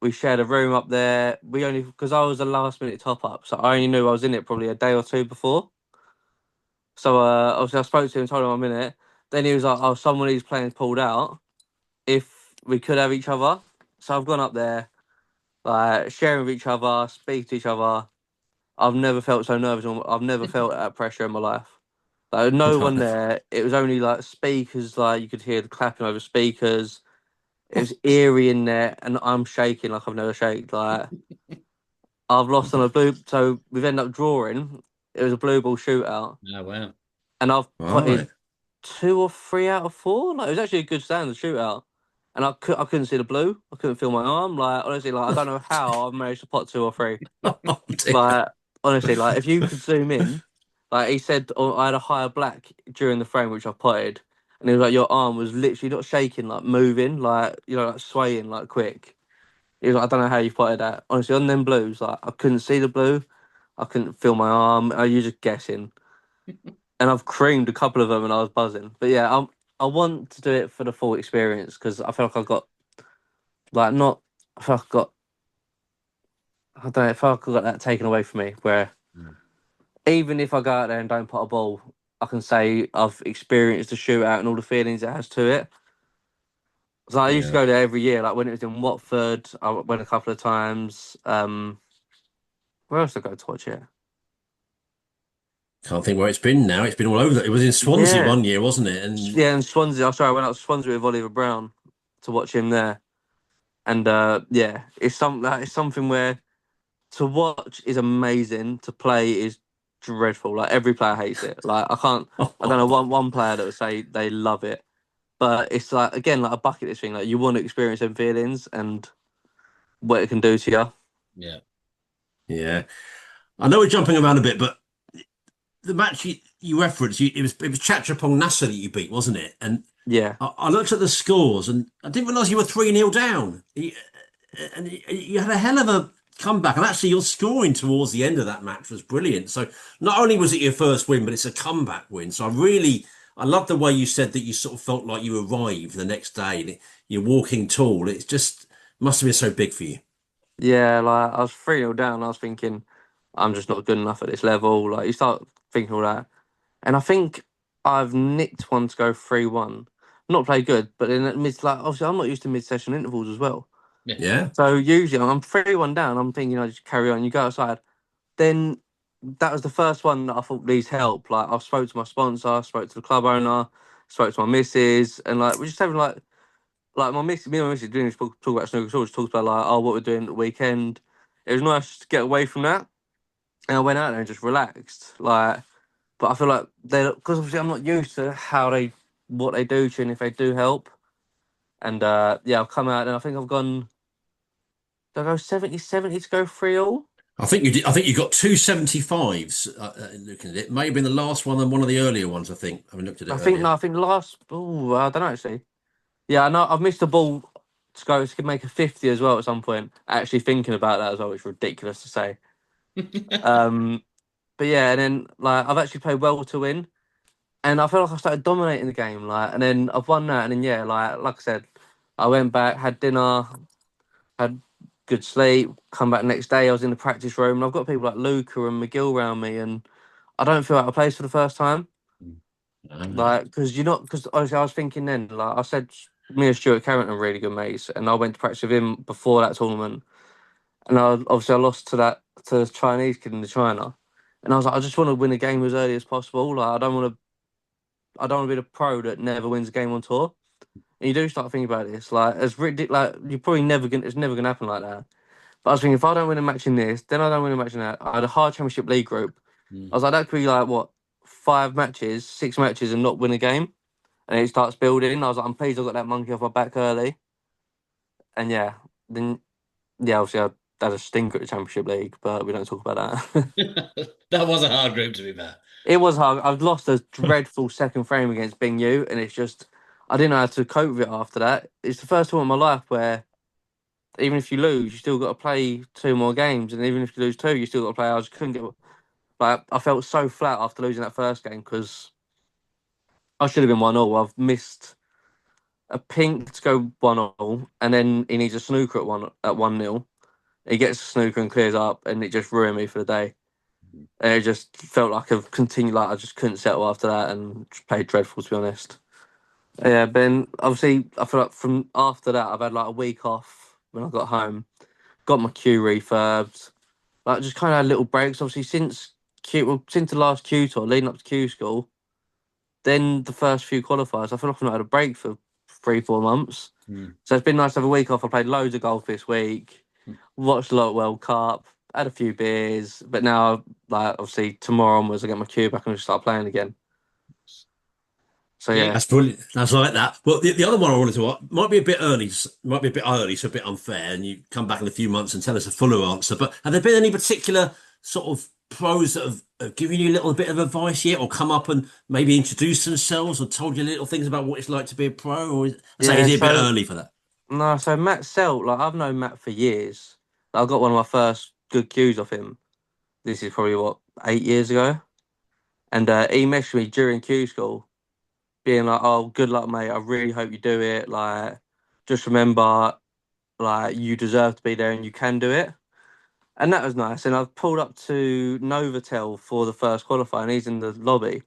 we shared a room up there. We only because I was a last minute top up, so I only knew I was in it probably a day or two before. So obviously I spoke to him, told him I'm in it. Then he was like, "Oh, someone of these players pulled out. If we could have each other." So I've gone up there, like sharing with each other, speak to each other. I've never felt so nervous. I've never felt that pressure in my life. Like no one there. It was only like speakers. Like you could hear the clapping over speakers. It was eerie in there, and I'm shaking like I've never shaken. Like I've lost on a blue. So we've ended up drawing. It was a blue ball shootout, Oh wow. and I've Right. potted 2 or 3 out of 4. Like it was actually a good standard shootout, and I couldn't see the blue. I couldn't feel my arm. Like honestly, like I don't know how I've managed to pot 2 or 3. Oh dear. Like honestly, like if you could zoom in, like he said, oh, I had a higher black during the frame which I potted, and he was like, your arm was literally not shaking, like moving, like like swaying, like quick. He was like, I don't know how you potted that. Honestly, on them blues, like I couldn't see the blue, I couldn't feel my arm. I was just guessing, and I've creamed a couple of them, and I was buzzing. But yeah, I want to do it for the full experience because I feel like I got like not. I feel like I got. I don't know. I feel like I got that taken away from me where Mm. even if I go out there and don't put a ball, I can say I've experienced the shootout and all the feelings it has to it. So I used to Yeah. go there every year. Like when it was in Watford, I went a couple of times. Where else did I go to watch it? Can't think where it's been now. It's been all over. It was in Swansea Yeah, one year, wasn't it? And yeah, and Swansea. I'm sorry, I went out to Swansea with Oliver Brown to watch him there. And yeah, it's something where to watch is amazing. To play is dreadful. Like every player hates it. Like I don't know one player that would say they love it. But it's like again like a bucket list thing. Like you want to experience them feelings and what it can do to you. Yeah. yeah, I know we're jumping around a bit, but the match you referenced, it was Chatrapong Nasser that you beat, wasn't it? And Yeah, I looked at the scores and I didn't realise you were 3-0 down. And you had a hell of a comeback. And actually, your scoring towards the end of that match was brilliant. So not only was it your first win, but it's a comeback win. So I love the way you said that you sort of felt like you arrived the next day. You're walking tall. It's just must have been so big for you. yeah. Like I was 3-0 down. I was thinking I'm just not good enough at this level. Like you start thinking all that, and I think I've nicked one to go 3-1. Not play good, but in mid like obviously I'm not used to mid session intervals as well. Yeah. Yeah. So usually I'm 3-1 down. I'm thinking I just carry on. You go outside. Then that was the first one that I thought needs help. Like I spoke to my sponsor, I spoke to the club owner, spoke to my missus, and like we're just having like my missus, me and my missus didn't even talk about snooker at all. Just talked about like oh what we're doing at the weekend. It was nice to get away from that, and I went out there and just relaxed. Like, but I feel like they because obviously I'm not used to how they what they do to you and if they do help. And yeah, I've come out and I think I've gone. Did I go 70-70 to go 3-all? I think you did. I think you got 275s. Looking at it, may have been the last one and one of the earlier ones. I think. I haven't looked at it I think earlier. no, I think the last. Oh, I don't know actually. Yeah, I know I've missed a ball to go to make a 50 as well at some point. Actually thinking about that as well, which is ridiculous to say. Um, but yeah, and then like I've actually played well to win, and I feel like I started dominating the game. Like, and then I've won that, and then yeah, like I said, I went back, had dinner, had good sleep, come back next day. I was in the practice room, and I've got people like Luca and McGill around me, and I don't feel out of place for the first time. Ah, Like, because you're not, because obviously I was thinking then, like I said, me and Stuart Carrington are really good mates, and I went to practice with him before that tournament, and obviously I lost to the Chinese kid in the China, and I was like, I just want to win a game as early as possible. Like, I don't want to be the pro that never wins a game on tour. And you do start thinking about this, like as like you probably never gonna, it's never gonna happen like that. But I was thinking, if I don't win a match in this, then I don't win a match in that. I had a hard Championship League group. Mm. I was like, that could be like what, 5 matches, 6 matches, and not win a game. And it starts building. I was like, I'm pleased I got that monkey off my back early. And yeah, then yeah, obviously I had a stinker at the Championship League, but we don't talk about that. That was a hard group to be fair. It was hard. I've lost a dreadful second frame against Bing Yu, and it's just I didn't know how to cope with it after that. It's the first time in my life where even if you lose, you still got to play 2 more games, and even if you lose two, you still got to play. I just couldn't get like I felt so flat after losing that first game because I should have been 1-0. I've missed a pink to go 1-0, and then he needs a snooker at 1-0. He gets a snooker and clears up, and it just ruined me for the day. And it just felt like I've continued, like I just couldn't settle after that, and just played dreadful to be honest. Yeah, but then obviously I feel like from after that I've had like a week off when I got home, got my queue refurbed, like just kind of had little breaks. Obviously since the last Q tour leading up to Q school, then the first few qualifiers, I feel like I've not had a break for 3-4 months. Mm. So it's been nice to have a week off. I played loads of golf this week, watched a lot of World Cup, had a few beers, but now, like, obviously, tomorrow onwards, I get my cue back and just start playing again. So, Yeah. yeah. That's brilliant. That's like that. Well, the other one I wanted to ask might be a bit early, might be a bit early, so a bit unfair, and you come back in a few months and tell us a fuller answer. But have there been any particular sort of pros that have given you a little bit of advice yet, or come up and maybe introduced themselves, or told you little things about what it's like to be a pro? Or I say, is Yeah, it a bit so, early for that? no, so Matt Selt, like, I've known Matt for years. I got one of my first good cues off him. This is probably, what, 8 years ago? And he messaged me during Q school, being like, oh, good luck, mate. I really hope you do it. Like, just remember, like, you deserve to be there and you can do it. And that was nice. And I've pulled up to Novotel for the first qualifier, and he's in the lobby.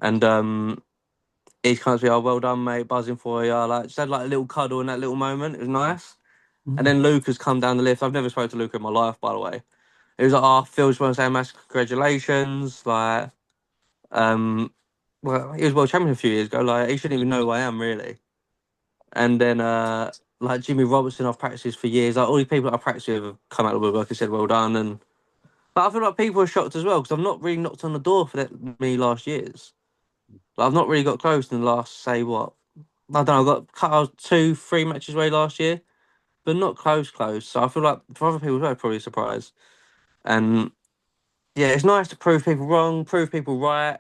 And he's kind of like, oh, well done, mate, buzzing for you. Like, just had like a little cuddle in that little moment. It was nice. And Mm. then Luca's come down the lift. I've never spoken to Luca in my life, by the way. He was like, oh, Phil, just want to say massive congratulations. Like, um, well, he was world champion a few years ago. Like, he shouldn't even know who I am, really. And then, like, Jimmy Robertson, I've practiced with for years. Like, all these people that I practiced with have come out of the woodwork and said, well done. And but I feel like people are shocked as well because I've not really knocked on the door for that many last years. Like, I've not really got close in the last, say, what? I don't know. I got cut out 2, 3 matches away last year, but not close. So I feel like for other people, they're probably surprised. And yeah, it's nice to prove people wrong, prove people right,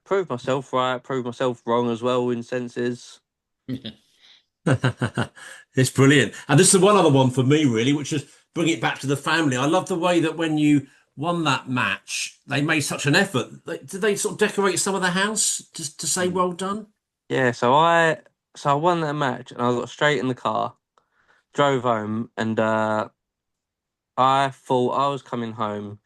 prove myself right, prove myself wrong as well in senses. It's brilliant. And this is one other one for me, really, which is bring it back to the family. I love the way that when you won that match, they made such an effort. Did they sort of decorate some of the house to say Mm. well done? Yeah, so I won that match and I got straight in the car, drove home, and I thought I was coming home.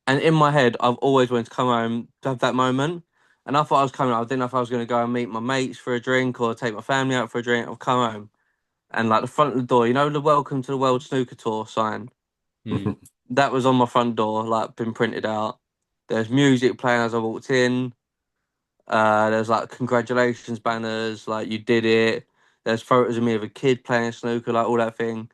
And in my head, I've always wanted to come home to have that moment. And I thought I was coming. I didn't know if I was going to go and meet my mates for a drink or take my family out for a drink. I've come home and like the front of the door, you know, the "Welcome to the World Snooker Tour" sign. Mm. That was on my front door, like been printed out. There's music playing as I walked in. There's like congratulations banners, like you did it. There's photos of me of a kid playing snooker, like all that thing.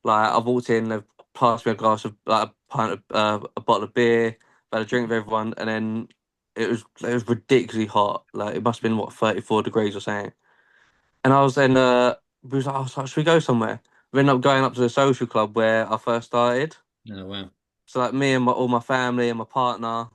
Like I've walked in, they've passed me a glass of like a pint of a bottle of beer, had a drink with everyone, and then it was ridiculously hot. Like it must have been what 34 degrees or something. And I was then we was like, oh, so should we go somewhere? We ended up going up to the social club where I first started. Oh wow. So like me and all my family and my partner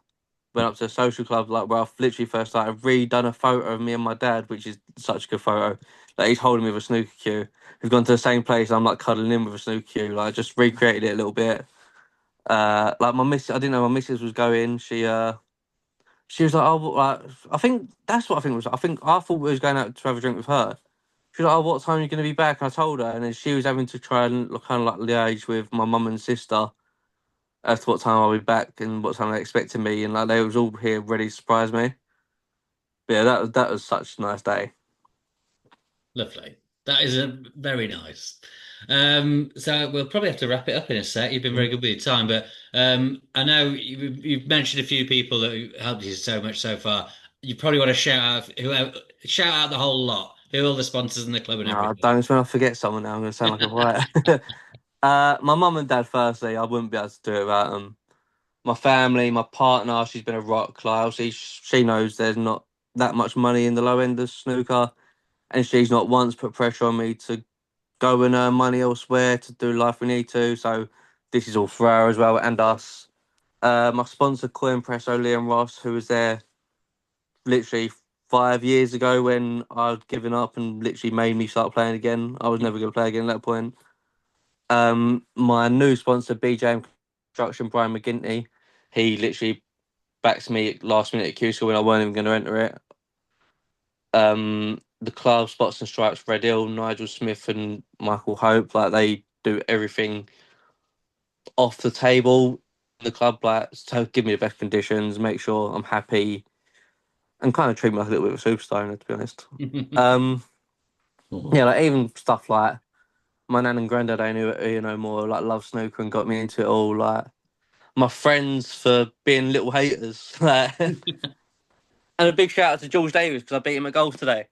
went up to a social club like where I literally first started. I've redone a photo of me and my dad, which is such a good photo. Like he's holding me with a snooker cue. We've gone to the same place. I'm like cuddling in with a snooker cue. Like just recreated it a little bit. Like my miss, I didn't know my missus was going. She was like, oh, like I think that's what I think it was. I thought we was going out to have a drink with her. She was like, oh, what time are you going to be back? And I told her, and then she was having to try and kind of like liaise with my mum and sister as to what time I'll be back and what time they expected me, and like they was all here ready to surprise me. But yeah, that was such a nice day. Lovely. That is a very nice. So we'll probably have to wrap it up in a sec. You've been very good with your time, but I know you've mentioned a few people that helped you so much so far. You probably want to shout out the whole lot, who are all the sponsors in the club and No, I everything. don't. When I forget someone now, I'm going to sound like a riot. My mum and dad, firstly, I wouldn't be able to do it without them. my family, my partner, she's been a rock. Like, obviously, she knows there's not that much money in the low end of snooker, and she's not once put pressure on me to go and earn money elsewhere to do life we need to. So this is all for her as well and us. My sponsor, Coin Presso, Liam Ross, who was there literally 5 years ago when I'd given up and literally made me start playing again. I was never going to play again at that point. My new sponsor, BJM Construction, Brian McGinty, he literally backs me last minute at Q School when I weren't even going to enter it. The club, Spots and Stripes, Red Hill, Nigel Smith and Michael Hope, like they do everything off the table. The club, like, to give me the best conditions, make sure I'm happy, and kind of treat me like a little bit of a superstar, to be honest. Yeah, like even stuff like my nan and granddad, they knew, more like love snooker and got me into it all. Like my friends for being little haters. Like, and a big shout out to George Davis because I beat him at golf today.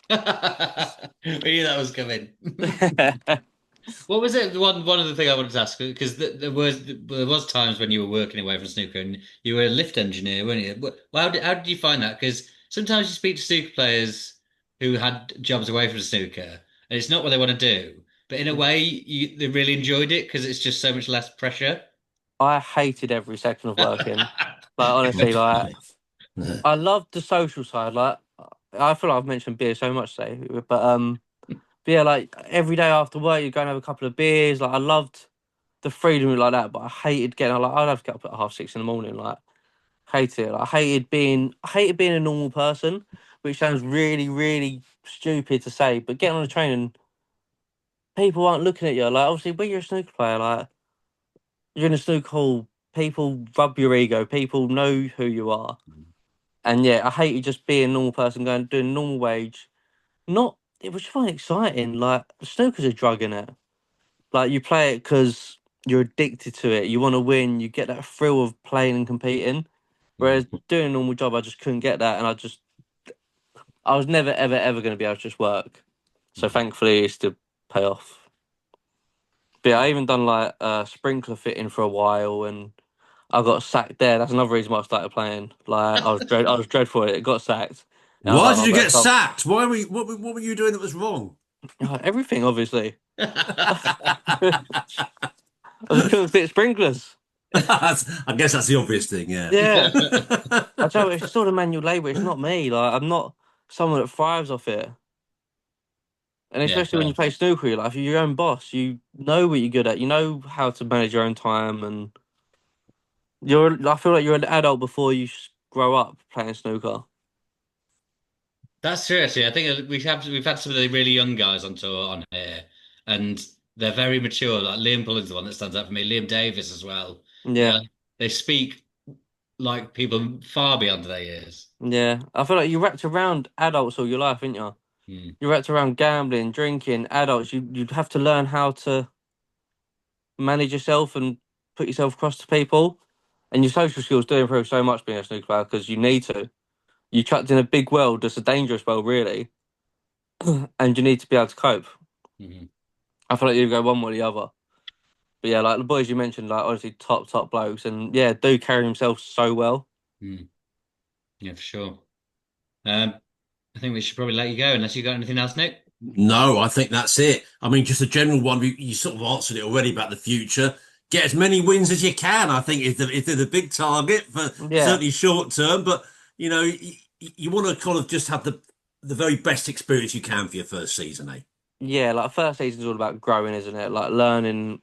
We knew that was coming. What was it? One of the thing I wanted to ask because there was times when you were working away from snooker and you were a lift engineer, weren't you? How did you find that? Because sometimes you speak to snooker players who had jobs away from snooker, and it's not what they want to do. But in a way, they really enjoyed it because it's just so much less pressure. I hated every second of working. Like honestly, like I loved the social side. Like I feel like I've mentioned beer so much today, but yeah, like every day after work, you go and have a couple of beers. Like I loved the freedom like that, but I hated getting like I'd have to get up at 6:30 in the morning. Like hated it. Like, I hated being a normal person, which sounds really, really stupid to say. But getting on a train and people aren't looking at you. Like obviously, when you're a snooker player, like you're in a snooker hall, people rub your ego. People know who you are. And yeah, I hated just being a normal person, going doing normal wage. Not it was fun, exciting. Like snooker's a drug in it. Like you play it because you're addicted to it. You want to win. You get that thrill of playing and competing. Whereas doing a normal job, I just couldn't get that, and I was never ever ever going to be able to just work. So thankfully, it's to pay off. But yeah, I even done like sprinkler fitting for a while, and I got sacked there. That's another reason why I started playing. Like I was dreadful at it. Got sacked. And I was Why like, did I you better get stop. sacked? What were you doing that was wrong? Everything, obviously. I just couldn't fit sprinklers. I guess that's the obvious thing, yeah. Yeah, I tell you, it's still the manual labour. It's not me. Like I'm not someone that thrives off it. And Yeah, especially when you play snooker, you're like, if you're your own boss, you know what you're good at. You know how to manage your own time, and I feel like you're an adult before you grow up playing snooker. that's true. Actually, I think we've had some of the really young guys on tour on here, and they're very mature. Like Liam Pullen's the one that stands out for me. Liam Davis as well. Yeah, Yeah, they speak like people far beyond their years. yeah. I feel like you wrapped around adults all your life, ain't you? Hmm. You wrapped around gambling, drinking, adults. You'd have to learn how to manage yourself and put yourself across to people. And your social skills do improve so much being a snooker player because you need to. You chucked in a big world that's a dangerous world, really, and you need to be able to cope. Hmm. I feel like you go one way or the other. But yeah, like the boys you mentioned, like honestly, top blokes, and yeah, do carry themselves so well. Hmm. Yeah, for sure. Um, I think we should probably let you go unless you got anything else, Nick. No, I think that's it. I mean, just a general one. You sort of answered it already about the future. Get as many wins as you can. I think is the big target for Yeah, certainly short term. But you want to kind of just have the very best experience you can for your first season, eh? yeah. Like first season's all about growing, isn't it? Like learning,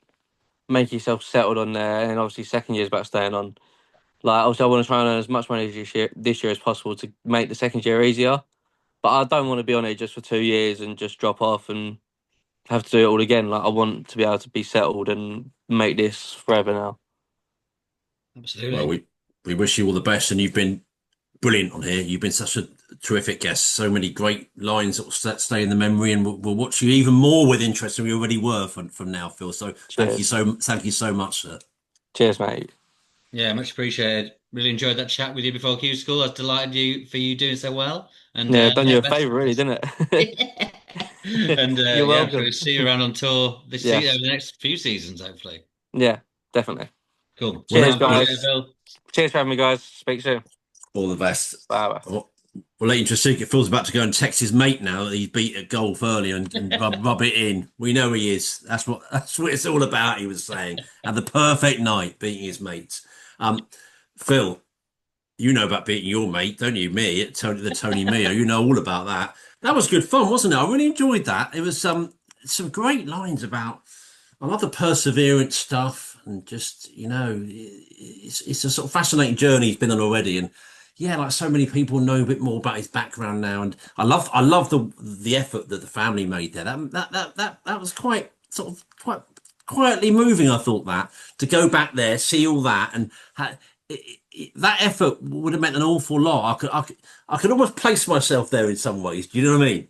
make yourself settled on there, and obviously second year's about staying on. Like obviously, I want to try and earn as much money this year as possible to make the second year easier. But I don't want to be on it just for 2 years and just drop off and have to do it all again. Like I want to be able to be settled and make this forever now. Well, Absolutely. we wish you all the best, and you've been brilliant on here. You've been such a terrific guest. So many great lines that will stay in the memory, and we'll watch you even more with interest than we already were from now, Phil. So Cheers. thank you so much, sir. Cheers, mate. Yeah, much appreciated. Really enjoyed that chat with you before Q School. I was delighted for you doing so well. And Yeah, done you yeah, a best favour, really, wishes. didn't it? And You're yeah, welcome. we'll see you around on tour this season over Yes. the next few seasons, hopefully. Yeah, definitely. Cool. Well, Cheers, Right, let, appreciate it, guys. Phil. Cheers for having me, guys. Speak soon. All the best. Bye bye. We'll let you to see. Phil's about to go and text his mate now that he's beat at golf early and rub it in. We know he is. That's what it's all about. He was saying had the perfect night beating his mates. Phil, you know about beating your mate, don't you? Me at the Tony Mio. You know all about that. That was good fun, wasn't it? I really enjoyed that. It was some great lines about. I love the perseverance stuff, and just it's a sort of fascinating journey he's been on already. And yeah, like so many people know a bit more about his background now, and I love the effort that the family made there. That was quite sort of quite quietly moving. I thought that to go back there, see all that, and that effort would have meant an awful lot. I could almost place myself there in some ways. Do you know what I mean?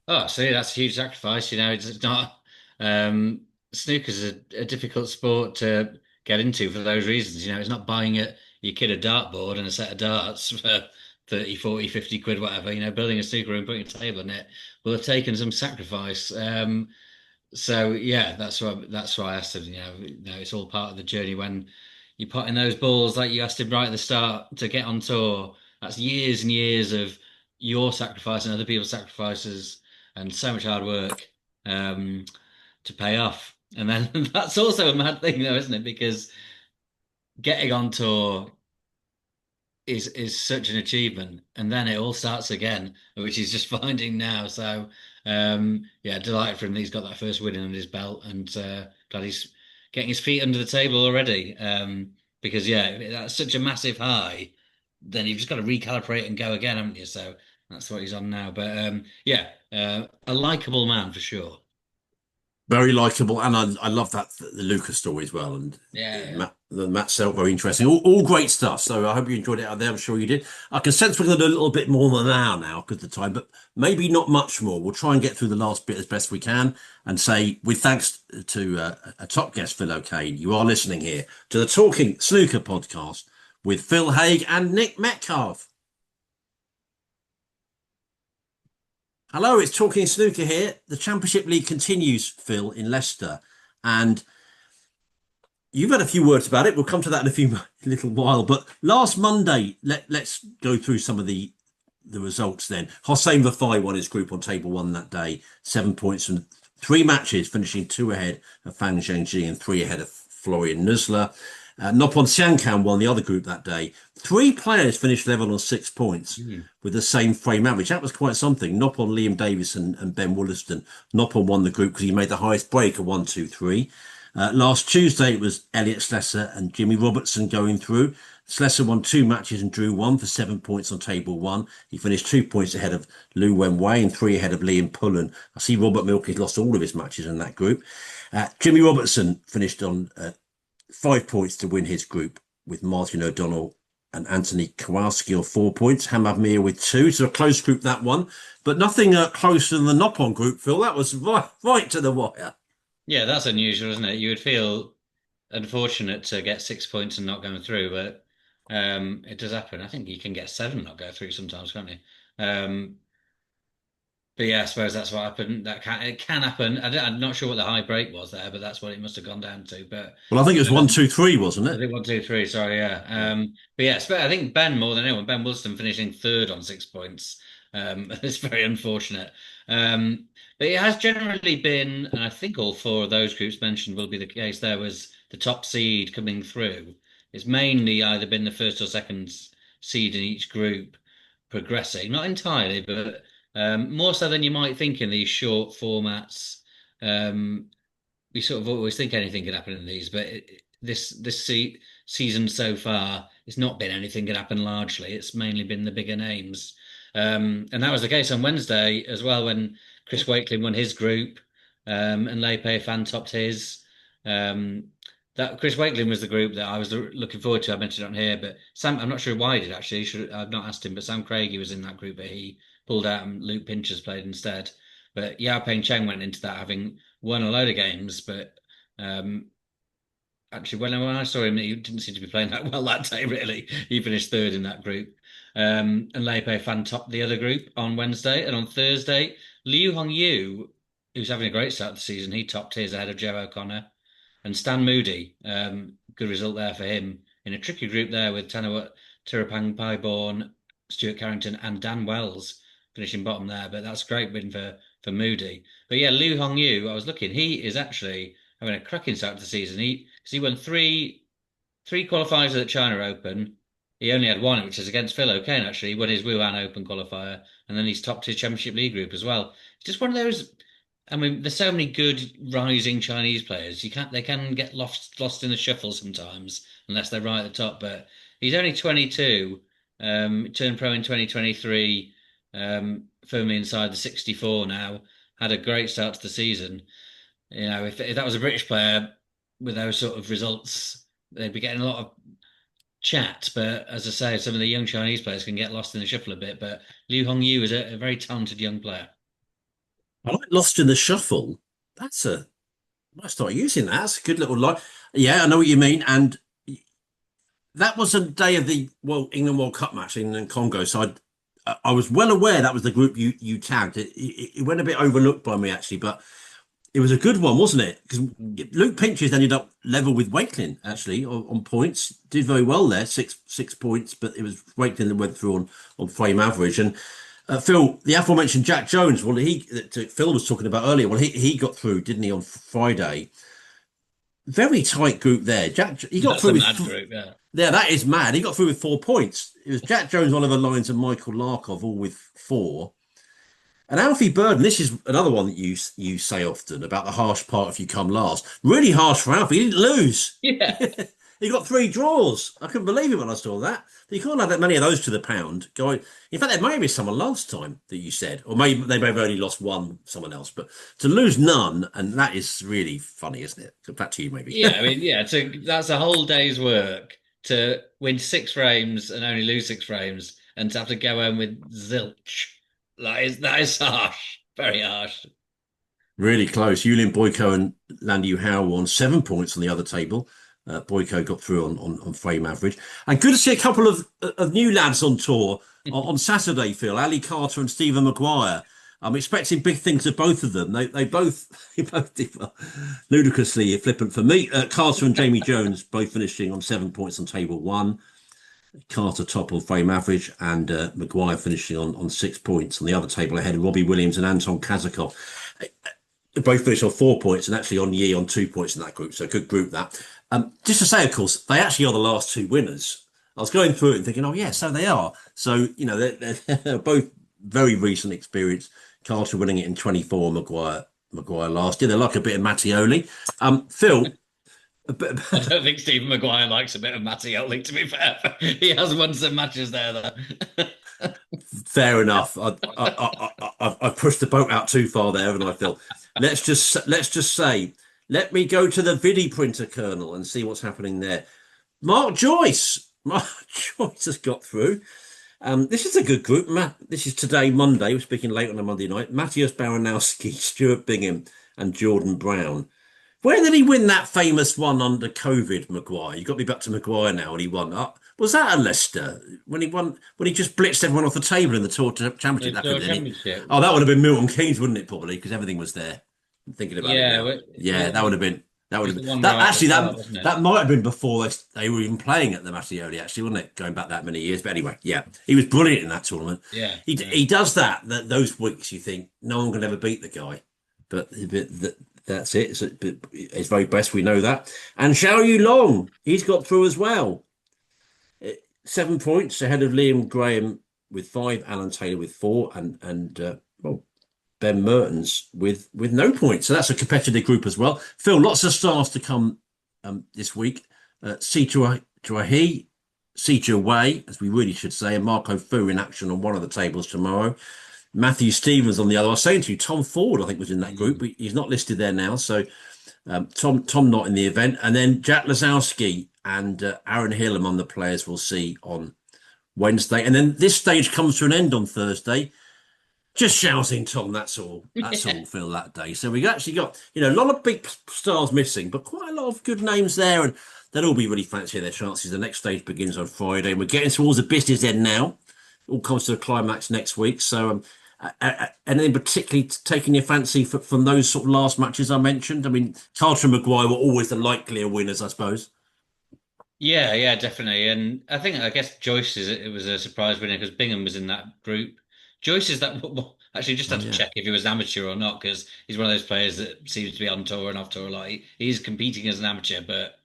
Oh, see, that's a huge sacrifice. It's not. Snooker's a difficult sport to get into for those reasons. It's not buying your kid a dartboard and a set of darts for 30, 40, 50 quid, whatever. Building a snooker room, putting a table in it will have taken some sacrifice. So yeah, that's why I asked him. It's all part of the journey when you put in those balls, like you asked him right at the start, to get on tour. That's years and years of your sacrifice and other people's sacrifices and so much hard work to pay off. And then that's also a mad thing, though, isn't it? Because getting on tour is such an achievement, and then it all starts again, which he's just finding now. So yeah, delighted for him that he's got that first win under his belt, and glad he's getting his feet under the table already. Because yeah, that's such a massive high, then you've just got to recalibrate and go again, haven't you? So that's what he's on now. But yeah, a likable man for sure. Very likable, and I love that the Lucas story as well, and Yeah, the Matt Self very interesting. All great stuff. So I hope you enjoyed it out there. I'm sure you did. I can sense we're going to do a little bit more than an hour now because of the time, but maybe not much more. We'll try and get through the last bit as best we can, and say with thanks to a top guest, Phil O'Kane. You are listening here to the Talking Snooker podcast with Phil Haigh and Nick Metcalfe. Hello, it's Talking Snooker here. The Championship League continues, Phil, in Leicester. And you've had a few words about it. We'll come to that in a little while. But last Monday, let's go through some of the results then. Hossein Vafai won his group on table one that day. 7 points from three matches, finishing two ahead of Fang Zhengjie and three ahead of Florian Nuzler. Noppon Siankan won the other group that day. Three players finished level on 6 points with the same frame average. That was quite something. Noppon, Liam Davis, and Ben Wollaston. Noppon won the group because he made the highest break of 1-2-3. Last Tuesday, it was Elliot Slessor and Jimmy Robertson going through. Slessor won two matches and drew one for 7 points on table one. He finished 2 points ahead of Lu Wenwei and three ahead of Liam Pullen. I see Robert Milk lost all of his matches in that group. Jimmy Robertson finished on 5 points to win his group with Martin O'Donnell and Anthony Kowalski on 4 points. Hamad Mir with two. So a close group, that one. But nothing closer than the Noppon group, Phil. That was right to the wire. yeah, that's unusual, isn't it? You would feel unfortunate to get 6 points and not going through, but it does happen. I think you can get seven and not go through sometimes, can't you? But yeah, I suppose that's what happened. It can happen. I'm not sure what the high break was there, but that's what it must have gone down to. But Well, I think it was 1-2-3, wasn't I it? think 1, 2, 3. Sorry, yeah. But yeah, I think Ben more than anyone. Ben Wilson finishing third on 6 points. It's very unfortunate. But it has generally been, and I think all four of those groups mentioned will be the case. There was the top seed coming through. It's mainly either been the first or second seed in each group progressing, not entirely, but more so than you might think in these short formats. We sort of always think anything can happen in these, but season so far, it's not been anything can happen largely. It's mainly been the bigger names. And that was the case on Wednesday as well when Chris Wakeling won his group and Leipe Fan topped his. That Chris Wakeling was the group that I was looking forward to. I mentioned it on here, but Sam, I'm not sure why he did actually. I've not asked him, but Sam Craigie was in that group, but he pulled out and Luke Pinchers played instead. But Yao Peng Cheng went into that having won a load of games, but actually when I saw him, he didn't seem to be playing that well that day. Really, he finished third in that group. And Leipe Fan topped the other group on Wednesday, and on Thursday, Liu Hongyu, who's having a great start of the season, he topped his ahead of Joe O'Connor and Stan Moody. Good result there for him. in a tricky group there with Tirapang Paiborn, Stuart Carrington, and Dan Wells finishing bottom there. But that's a great win for Moody. But yeah, Liu Hongyu, I was looking, he is actually having a cracking start to the season. He won three qualifiers at the China Open. He only had one, which is against Phil O'Kane, actually. He won his Wuhan Open qualifier, and then he's topped his Championship League group as well. It's just one of those. I mean, there's so many good rising Chinese players. They can get lost in the shuffle sometimes unless they're right at the top. But he's only 22. Turned pro in 2023. Firmly inside the 64 now. Had a great start to the season. You know, if that was a British player with those sort of results, they'd be getting a lot of chat. But as I say, some of the young Chinese players can get lost in the shuffle a bit. But Liu Hongyu is a very talented young player. I like Lost in the Shuffle. That's a I might start using that. That's a good little line. Yeah, I know what you mean. And that was a day of the England World Cup match, England and Congo. So I was well aware that was the group you tagged. It went a bit overlooked by me actually, but it was a good one, wasn't it? Because Luke Pinches ended up level with Wakelin actually on points. Did very well there, six points, but it was Wakelin that went through on frame average. And Phil, the aforementioned Jack Jones, Phil was talking about earlier. Well, he got through, didn't he, on Friday? Very tight group there. He got through with group, yeah. Yeah, that is mad. He got through with 4 points. It was Jack Jones, Oliver Lyons, and Michael Larkov all with 4. And Alfie Burden, this is another one that you say often about the harsh part if you come last. Really harsh for Alfie. He didn't lose. Yeah. He got 3 draws. I couldn't believe it when I saw that. You can't have that many of those to the pound. In fact, there may have been someone last time that you said, or maybe they may have only lost one, someone else. But to lose none, and that is really funny, isn't it? Back to you, maybe. Yeah, I mean, yeah. That's a whole day's work to win 6 frames and only lose 6 frames, and to have to go home with zilch. That is harsh, very harsh. Really close. Julian Boyko and Landy Howe won 7 points on the other table. Boyko got through on frame average. And good to see a couple of new lads on tour on Saturday, Phil. Ali Carter and Stephen Maguire. I'm expecting big things of both of them. They both did well, ludicrously flippant for me. Carter and Jamie Jones both finishing on 7 points on table 1. Carter top on frame average, and Maguire finishing on 6 points on the other table ahead of Robbie Williams and Anton Kazakov. Both finished on 4 points, and actually on Yi on 2 points in that group. So a good group that. Just to say, of course, they actually are the last 2 winners. I was going through it and thinking, oh yeah, so they are. So they're both very recent experience. Carter winning it in 24, Maguire last year. They like a bit of Mattioli. Phil. I don't think Stephen Maguire likes a bit of Mattioli, to be fair. He has won some matches there, though. Fair enough. I've pushed the boat out too far there, haven't I, Phil? Let's just say, let me go to the Vidi printer kernel and see what's happening there. Mark Joyce has got through. This is a good group. This is today, Monday. We're speaking late on a Monday night. Matthias Baranowski, Stuart Bingham, and Jordan Brown. Where did he win that famous one under COVID, Maguire? You've got to be back to Maguire now, and he won up. Was that at Leicester when he just blitzed everyone off the table in the Tour Championship? Oh, that would have been Milton Keynes, wouldn't it? Probably because everything was there. I'm thinking about it now. That would have been. That might have been before they were even playing at the Mattioli, actually, wasn't it? Going back that many years. But anyway, yeah, he was brilliant in that tournament. Yeah, he does that. Those weeks you think no one can ever beat the guy, but that's it. It's very best. We know that. And Xiao Yu Long, he's got through as well. 7 points ahead of Liam Graham with 5, Alan Taylor with 4, and Ben Mertens with no points. So that's a competitive group as well. Phil, lots of stars to come this week. Sijia Wei, as we really should say, and Marco Fu in action on one of the tables tomorrow. Matthew Stevens on the other. I was saying to you, Tom Ford, I think, was in that group. He's not listed there now. So Tom not in the event. And then Jack Lazowski and Aaron Hill among the players we'll see on Wednesday. And then this stage comes to an end on Thursday. Just shouting, Tom, that's all. That's all, Phil, that day. So we actually got, a lot of big stars missing, but quite a lot of good names there. And they'll all be really fancying their chances. The next stage begins on Friday. And we're getting towards the business end now. It all comes to a climax next week. So and then particularly taking your fancy from those sort of last matches I mentioned. I mean, Carter and Maguire were always the likelier winners, I suppose. Yeah, yeah, definitely. And I guess Joyce is it was a surprise winner because Bingham was in that group. Joyce is that well, actually just Oh had to yeah. check if he was an amateur or not because he's one of those players that seems to be on tour and off tour a lot. He's competing as an amateur, but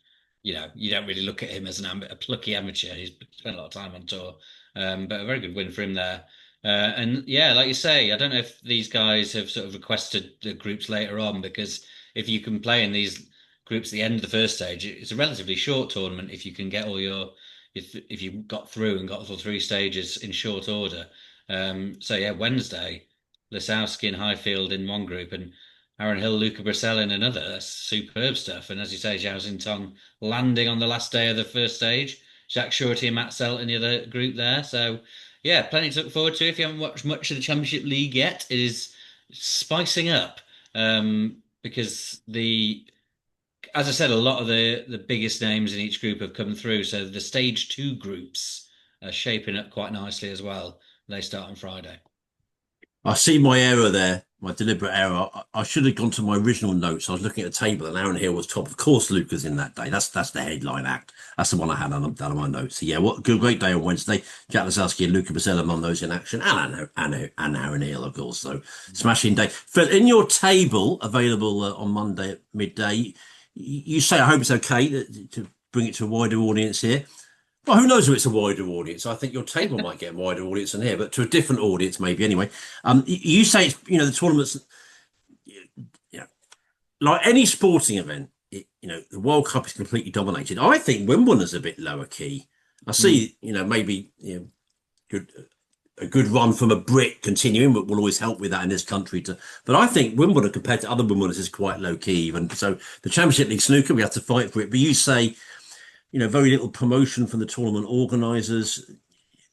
you don't really look at him as a plucky amateur. He's spent a lot of time on tour, but a very good win for him there. And yeah, like you say, I don't know if these guys have sort of requested the groups later on because if you can play in these groups at the end of the first stage, it's a relatively short tournament if you can get all your if you got through and got all three stages in short order. So yeah, Wednesday, Lisowski and Highfield in one group and Aaron Hill, Luca Bracell in another. That's superb stuff. And as you say, Zhao Xintong landing on the last day of the first stage. Jack Shorty and Matt Selt in the other group there. So yeah, plenty to look forward to. If you haven't watched much of the Championship League yet, it is spicing up because the as I said, a lot of the biggest names in each group have come through. So the stage two groups are shaping up quite nicely as well. They start on Friday. I see my error there, my deliberate error. I should have gone to my original notes. I was looking at a table and Aaron Hill was top. Of course, Luca's in that day. That's the headline act. That's the one I had on my notes. So yeah, what good great day on Wednesday. Jack Lasowski and Luca Brazil among those in action, and Aaron Hill, of course. So smashing day. Phil, in your table available on Monday at midday, you say I hope it's okay to bring it to a wider audience here. Well, who knows if it's a wider audience? I think your table might get a wider audience than here, but to a different audience, maybe anyway. You say it's the tournaments, you know, like any sporting event. The World Cup is completely dominated. I think Wimbledon's a bit lower key. I Mm. see, maybe good a good run from a Brit continuing, but will always help with that in this country. But I think Wimbledon compared to other Wimbledons is quite low key. Even so, the Championship League snooker we have to fight for it. But you say very little promotion from the tournament organisers.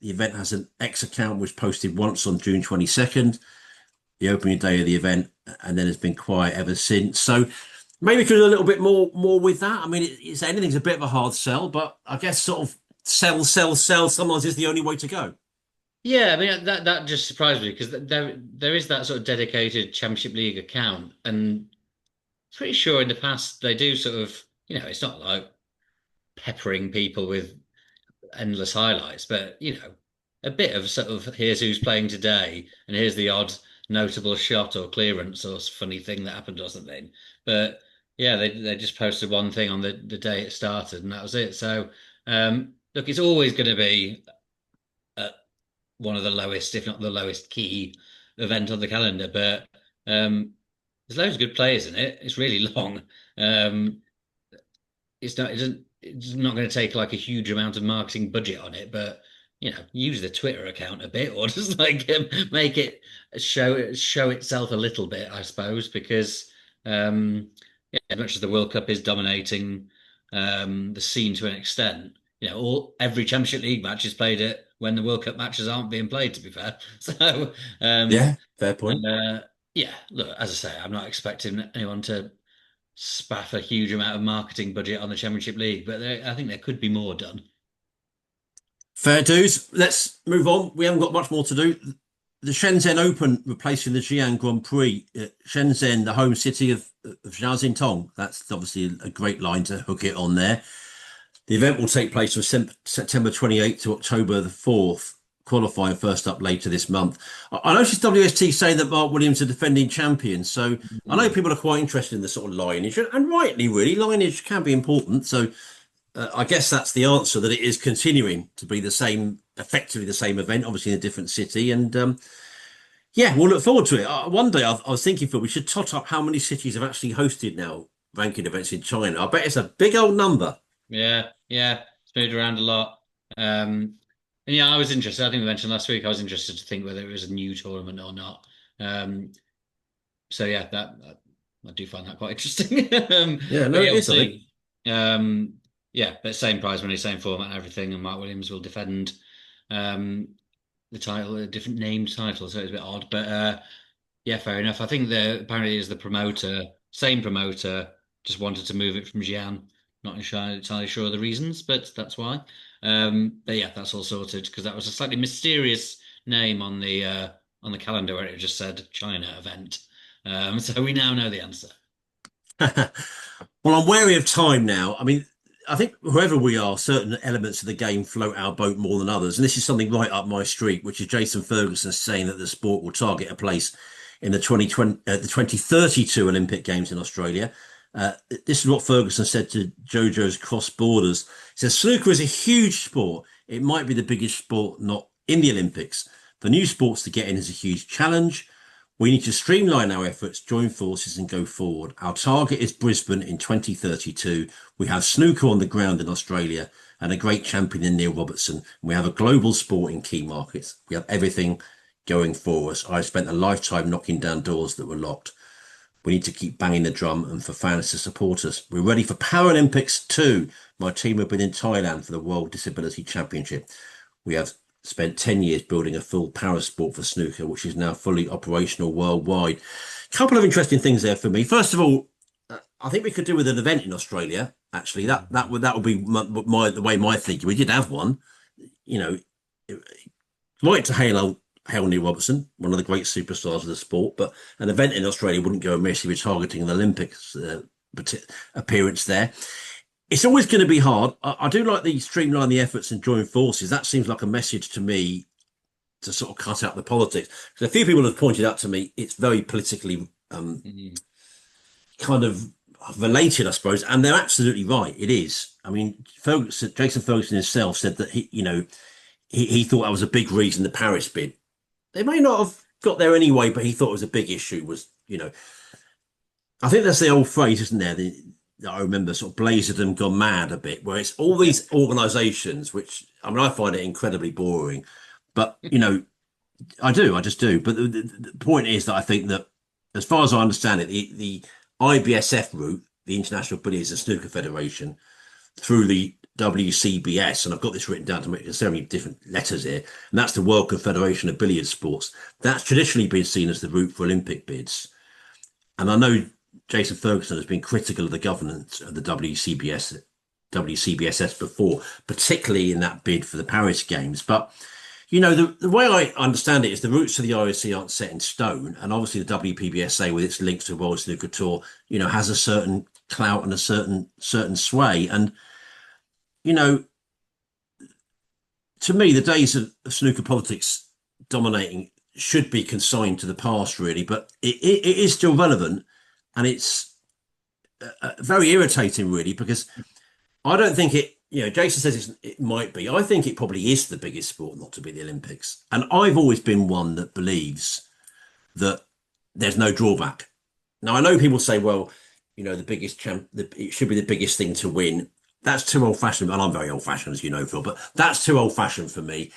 The event has an X account which posted once on June 22nd, the opening day of the event, and then has been quiet ever since. So maybe we could do a little bit more with that. I mean, anything's a bit of a hard sell, but I guess sort of sell, sell, sell sometimes is the only way to go. Yeah, I mean that just surprised me because there is that sort of dedicated Championship League account, and pretty sure in the past they do sort of it's not like peppering people with endless highlights, but a bit of sort of here's who's playing today, and here's the odd notable shot or clearance or funny thing that happened or something. But yeah, they just posted one thing on the day it started, and that was it. So look, it's always going to be one of the lowest, if not the lowest key event on the calendar, but there's loads of good players in it. It's really long. Um, it's not going to take like a huge amount of marketing budget on it, but use the Twitter account a bit or just like make it show itself a little bit, I suppose, because yeah, as much as the World Cup is dominating the scene to an extent, every Championship League match is played at when the World Cup matches aren't being played, to be fair. So um Yeah, fair point. uh, yeah, look, as I say, I'm not expecting anyone to spaff a huge amount of marketing budget on the Championship League, but I think there could be more done. Fair dues. Let's move on. We haven't got much more to do. The Shenzhen Open replacing the Xi'an Grand Prix. Shenzhen, the home city of Xiaoxintong. That's obviously a great line to hook it on there. The event will take place from September 28th to October the 4th, qualifying first up later this month. I noticed WST saying that Mark Williams are defending champion, so I know Mm. people are quite interested in the sort of lineage, and rightly, really, lineage can be important. So I guess that's the answer that it is continuing to be the same, effectively the same event, obviously in a different city. And yeah, we'll look forward to it. One day I was thinking, Phil, we should tot up how many cities have actually hosted now ranking events in China. I bet it's a big old number. Yeah, yeah, it's moved around a lot. And yeah, I was interested. I think we mentioned last week. I was interested to think whether it was a new tournament or not. So yeah, I do find that quite interesting. Yeah, But no, yeah, it we'll is, I think. see. Yeah, but same prize money, same format, and everything. And Mark Williams will defend um, the title, a different named title, so it's a bit odd. But yeah, fair enough. I think the apparently is the promoter, same promoter, just wanted to move it from Xi'an. Not entirely sure of the reasons, but that's why. But yeah, that's all sorted because that was a slightly mysterious name on the calendar where it just said China event. So we now know the answer. Well, I'm wary of time now. I mean, I think whoever we are, certain elements of the game float our boat more than others. And this is something right up my street, which is Jason Ferguson saying that the sport will target a place in the 2032 Olympic Games in Australia. This is what Ferguson said to JoJo's Cross Borders. He says, snooker is a huge sport. It might be the biggest sport not in the Olympics. For new sports to get in is a huge challenge. We need to streamline our efforts, join forces and go forward. Our target is Brisbane in 2032. We have snooker on the ground in Australia and a great champion in Neil Robertson. We have a global sport in key markets. We have everything going for us. I spent a lifetime knocking down doors that were locked. We need to keep banging the drum and for fans to support us. We're ready for Paralympics too. My team have been in Thailand for the World Disability Championship. We have spent 10 years building a full parasport for snooker, which is now fully operational worldwide. A couple of interesting things there for me. First of all, I think we could do with an event in Australia. Actually, that would be the way my thinking. We did have one, you know, right to hail Neil Robertson, one of the great superstars of the sport, but an event in Australia wouldn't go amiss if we're targeting an Olympics appearance there. It's always going to be hard. I do like the streamline the efforts and join forces. That seems like a message to me to sort of cut out the politics. Because a few people have pointed out to me it's very politically kind of related, I suppose, and they're absolutely right. It is. I mean, Jason Ferguson himself said that he thought that was a big reason the Paris bid. They may not have got there anyway, but he thought it was a big issue. I think that's the old phrase, isn't there? That I remember sort of blazered and gone mad a bit, where it's all these organisations, which I find it incredibly boring, but I just do. But the point is that I think that, as far as I understand it, the IBSF route, the International Billiards and Snooker Federation, through the WCBS, and I've got this written down to make so many different letters here, and that's the World Confederation of Billiard Sports. That's traditionally been seen as the route for Olympic bids, and I know Jason Ferguson has been critical of the governance of the WCBSS before, particularly in that bid for the Paris Games. But, the way I understand it is the routes to the IOC aren't set in stone. And obviously the WPBSA, with its links to the World Snooker Tour, has a certain clout and a certain sway. And, to me, the days of snooker politics dominating should be consigned to the past, really. But it is still relevant. And it's very irritating, really, because I don't think Jason says it might be. I think it probably is the biggest sport not to be the Olympics. And I've always been one that believes that there's no drawback. Now, I know people say, well, the biggest it should be the biggest thing to win. That's too old fashioned. And I'm very old fashioned, as you know, Phil, but that's too old fashioned for me.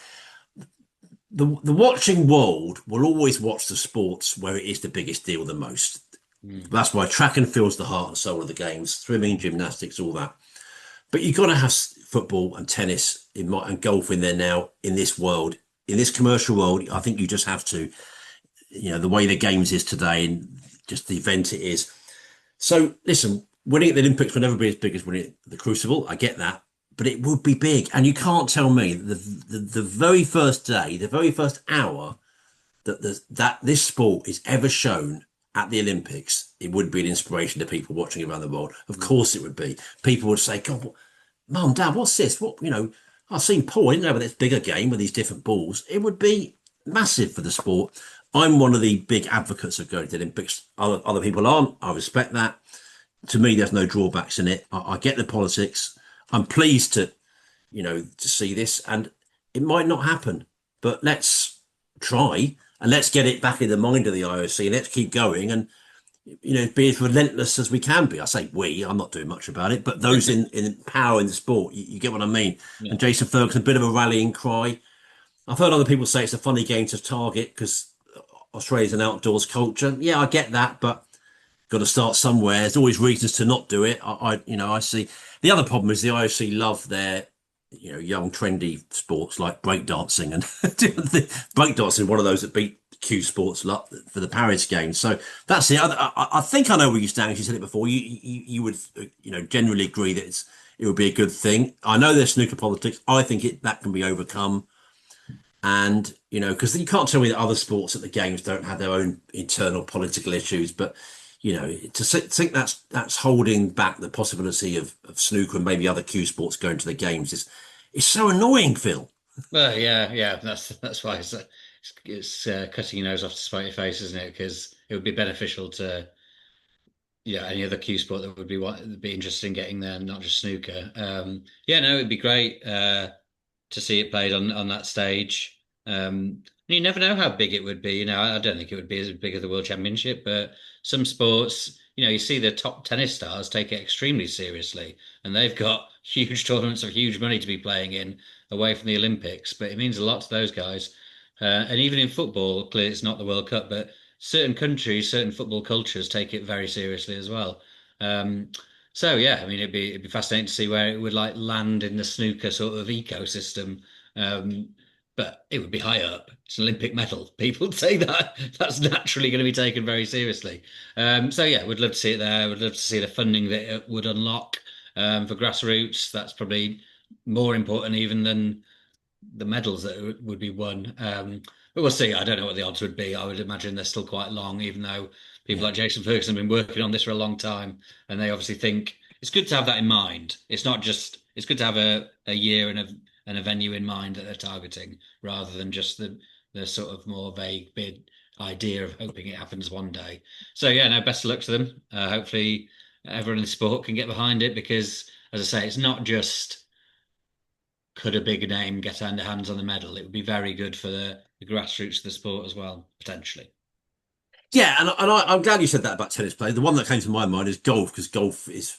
The watching world will always watch the sports where it is the biggest deal the most. That's why track and field's the heart and soul of the games, swimming, gymnastics, all that. But you've got to have football and tennis and golf in there now in this world, in this commercial world. I think you just have to, the way the games is today and just the event it is. So listen, winning at the Olympics will never be as big as winning at the Crucible. I get that, but it would be big. And you can't tell me the very first day, the very first hour that this sport is ever shown at the Olympics, it would be an inspiration to people watching around the world. Of course it would be. People would say, God, Mum, Dad, what's this? I've seen Paul, I didn't know about this bigger game with these different balls. It would be massive for the sport. I'm one of the big advocates of going to the Olympics. Other people aren't. I respect that. To me, there's no drawbacks in it. I get the politics. I'm pleased to see this, and it might not happen, but let's try. And let's get it back in the mind of the IOC and let's keep going and, be as relentless as we can be. I say we, I'm not doing much about it, but those in power in the sport, you get what I mean. Yeah. And Jason Ferguson, a bit of a rallying cry. I've heard other people say it's a funny game to target because Australia's an outdoors culture. Yeah, I get that, but got to start somewhere. There's always reasons to not do it. I see. The other problem is the IOC love their young trendy sports like breakdancing, and breakdancing, one of those that beat Q Sports for the Paris Games. So that's the other. I think I know where you stand. As you said it before, you would generally agree that it would be a good thing. I know there's snooker politics. I think that can be overcome, and because you can't tell me that other sports at the games don't have their own internal political issues. But think that's holding back the possibility of snooker and maybe other cue sports going to the games is so annoying, Phil. Well, yeah. That's why it's cutting your nose off to spite your face, isn't it? Because it would be beneficial to any other cue sport that would be interested in getting there, not just snooker. Yeah, no, it'd be great to see it played on that stage. You never know how big it would be. I don't think it would be as big as the World Championship, but some sports, you see the top tennis stars take it extremely seriously, and they've got huge tournaments of huge money to be playing in away from the Olympics. But it means a lot to those guys. And even in football, clearly it's not the World Cup, but certain countries, certain football cultures take it very seriously as well. Um, so yeah, I mean, it'd be fascinating to see where it would like land in the snooker sort of ecosystem. Um, but it would be high up. It's an Olympic medal. People would say that that's naturally going to be taken very seriously. So yeah, would love to see it there. Would love to see the funding that it would unlock for grassroots. That's probably more important even than the medals that would be won. But we'll see. I don't know what the odds would be. I would imagine they're still quite long, even though people Yeah. like Jason Ferguson have been working on this for a long time, and they obviously think it's good to have that in mind. It's not just it's good to have a year and a venue in mind that they're targeting, rather than just the sort of more vague bid idea of hoping it happens one day. So yeah, no, best of luck to them. Hopefully, everyone in the sport can get behind it because, as I say, it's not just could a big name get their hands on the medal. It would be very good for the grassroots of the sport as well, potentially. Yeah, I'm glad you said that about tennis play. The one that came to my mind is golf, because golf is,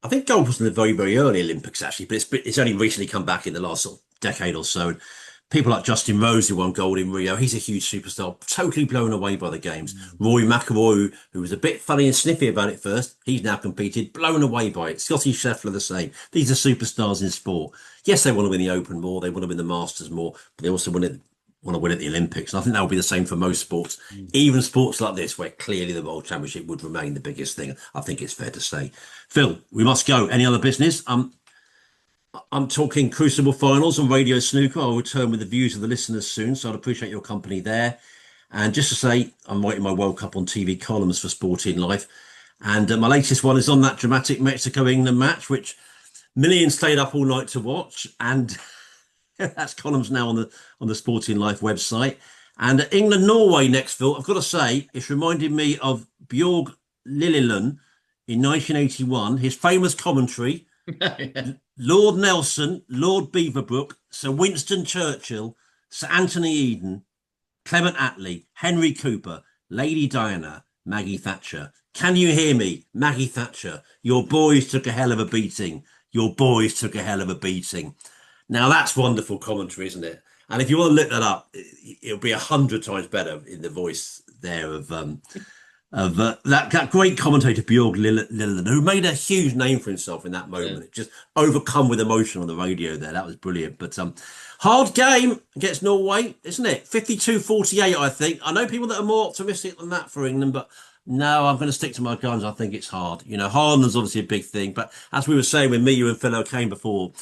I think golf was in the very, very early Olympics actually, but it's only recently come back in the last sort of decade or so. And people like Justin Rose, who won gold in Rio, he's a huge superstar, totally blown away by the games. Rory McIlroy, who was a bit funny and sniffy about it first, he's now competed, blown away by it. Scotty Scheffler the same. These are superstars in sport. Yes, they want to win the Open more, they want to win the Masters more, but they also want to win at the Olympics. And I think that will be the same for most sports, Mm. even sports like this, where clearly the World Championship would remain the biggest thing. I think it's fair to say. Phil, we must go. Any other business? I'm talking Crucible finals on Radio Snooker. I'll return with the views of the listeners soon, so I'd appreciate your company there. And just to say, I'm writing my World Cup on TV columns for Sporting Life. And my latest one is on that dramatic Mexico-England match, which millions stayed up all night to watch. And that's columns now on the Sporting Life website. And England Norway next, Phil. I've got to say, it's reminded me of Bjorg Lilleland in 1981. His famous commentary: Yeah. Lord Nelson, Lord Beaverbrook, Sir Winston Churchill, Sir Anthony Eden, Clement Attlee, Henry Cooper, Lady Diana, Maggie Thatcher. Can you hear me, Maggie Thatcher? Your boys took a hell of a beating. Your boys took a hell of a beating. Now that's wonderful commentary, isn't it? And if you want to look that up, it'll be 100 times better in the voice there of that great commentator Bjorg Lilleland, who made a huge name for himself in that Yeah. moment. Just overcome with emotion on the radio there. That was brilliant. But hard game against Norway, isn't it? 52-48, I think. I know people that are more optimistic than that for England, but no, I'm going to stick to my guns. I think it's hard. Haaland's obviously a big thing, but as we were saying when me, you and Phil came before,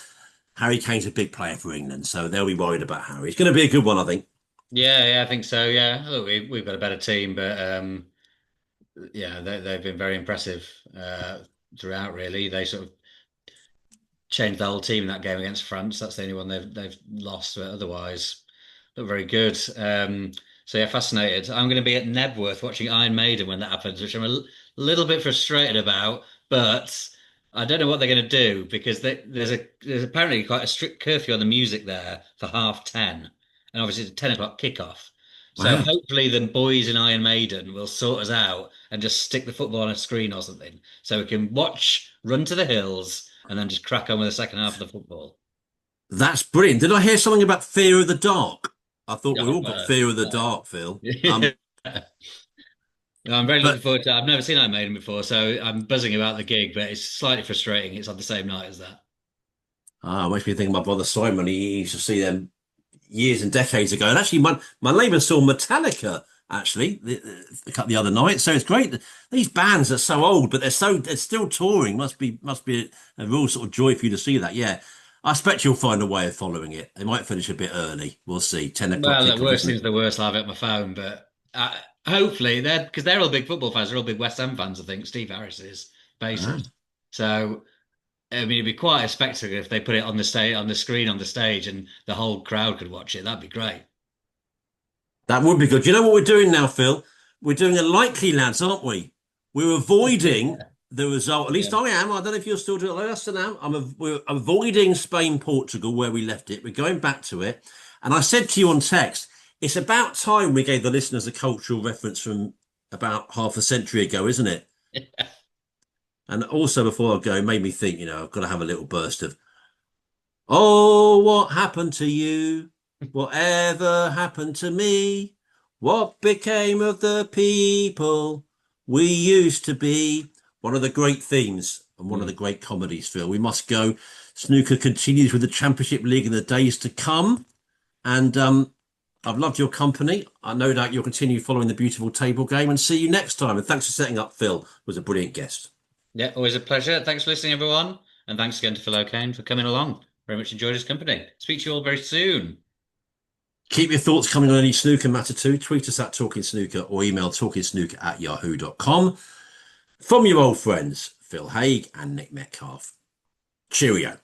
Harry Kane's a big player for England, so they'll be worried about Harry. It's going to be a good one, I think. Yeah, I think so. Yeah, look, we've got a better team, but yeah, they've been very impressive throughout. Really, they sort of changed the whole team in that game against France. That's the only one they've lost, but otherwise, look very good. So yeah, fascinated. I'm going to be at Nebworth watching Iron Maiden when that happens, which I'm a little bit frustrated about, but I don't know what they're going to do because there's apparently quite a strict curfew on the music there for 10:30, and obviously it's a 10 o'clock kickoff. So Wow. hopefully the boys in Iron Maiden will sort us out and just stick the football on a screen or something, so we can watch Run to the Hills and then just crack on with the second half of the football. That's brilliant. Did I hear something about fear of the dark? I thought we Yeah, all got fear of the dark, Phil. yeah. I'm very looking But forward to it. I've never seen Iron Maiden before, so I'm buzzing about the gig, but it's slightly frustrating. It's on the same night as that. makes me think of my brother Simon. He used to see them years and decades ago. And actually, my neighbour saw Metallica actually the other night. So it's great. These bands are so old, but they're still touring. Must be a real sort of joy for you to see that. Yeah, I expect you'll find a way of following it. They might finish a bit early. We'll see. 10 o'clock Well, the kickoff, worst isn't thing's it? the worst. I'll have it on my phone, but Hopefully, because they're all big football fans. They're all big West Ham fans. I think Steve Harris is Ah. basically. So I mean, it'd be quite a spectacle if they put it on the stage, on the screen, on the stage, and the whole crowd could watch it. That'd be great. That would be good. You know what we're doing now, Phil? We're doing a likely lads, aren't we? We're avoiding the result. At least Yeah. I am. I don't know if you're still doing it. Yes, I am. We're avoiding Spain, Portugal, where we left it. We're going back to it. And I said to you on text, it's about time we gave the listeners a cultural reference from about half a century ago, isn't it? And also, before I go, it made me think, I've got to have a little burst of, oh, what happened to you? Whatever happened to me? What became of the people we used to be? One of the great themes and one of the Mm. great comedies, Phil. We must go. Snooker continues with the Championship League in the days to come. And I've loved your company. I know that you'll continue following the beautiful table game and see you next time. And thanks for setting up Phil. It was a brilliant guest. Yeah, always a pleasure. Thanks for listening, everyone. And thanks again to Phil O'Kane for coming along. Very much enjoyed his company. Speak to you all very soon. Keep your thoughts coming on any snooker matter too. Tweet us at Talking Snooker or email talkingsnooker@yahoo.com. From your old friends, Phil Haig and Nick Metcalf. Cheerio.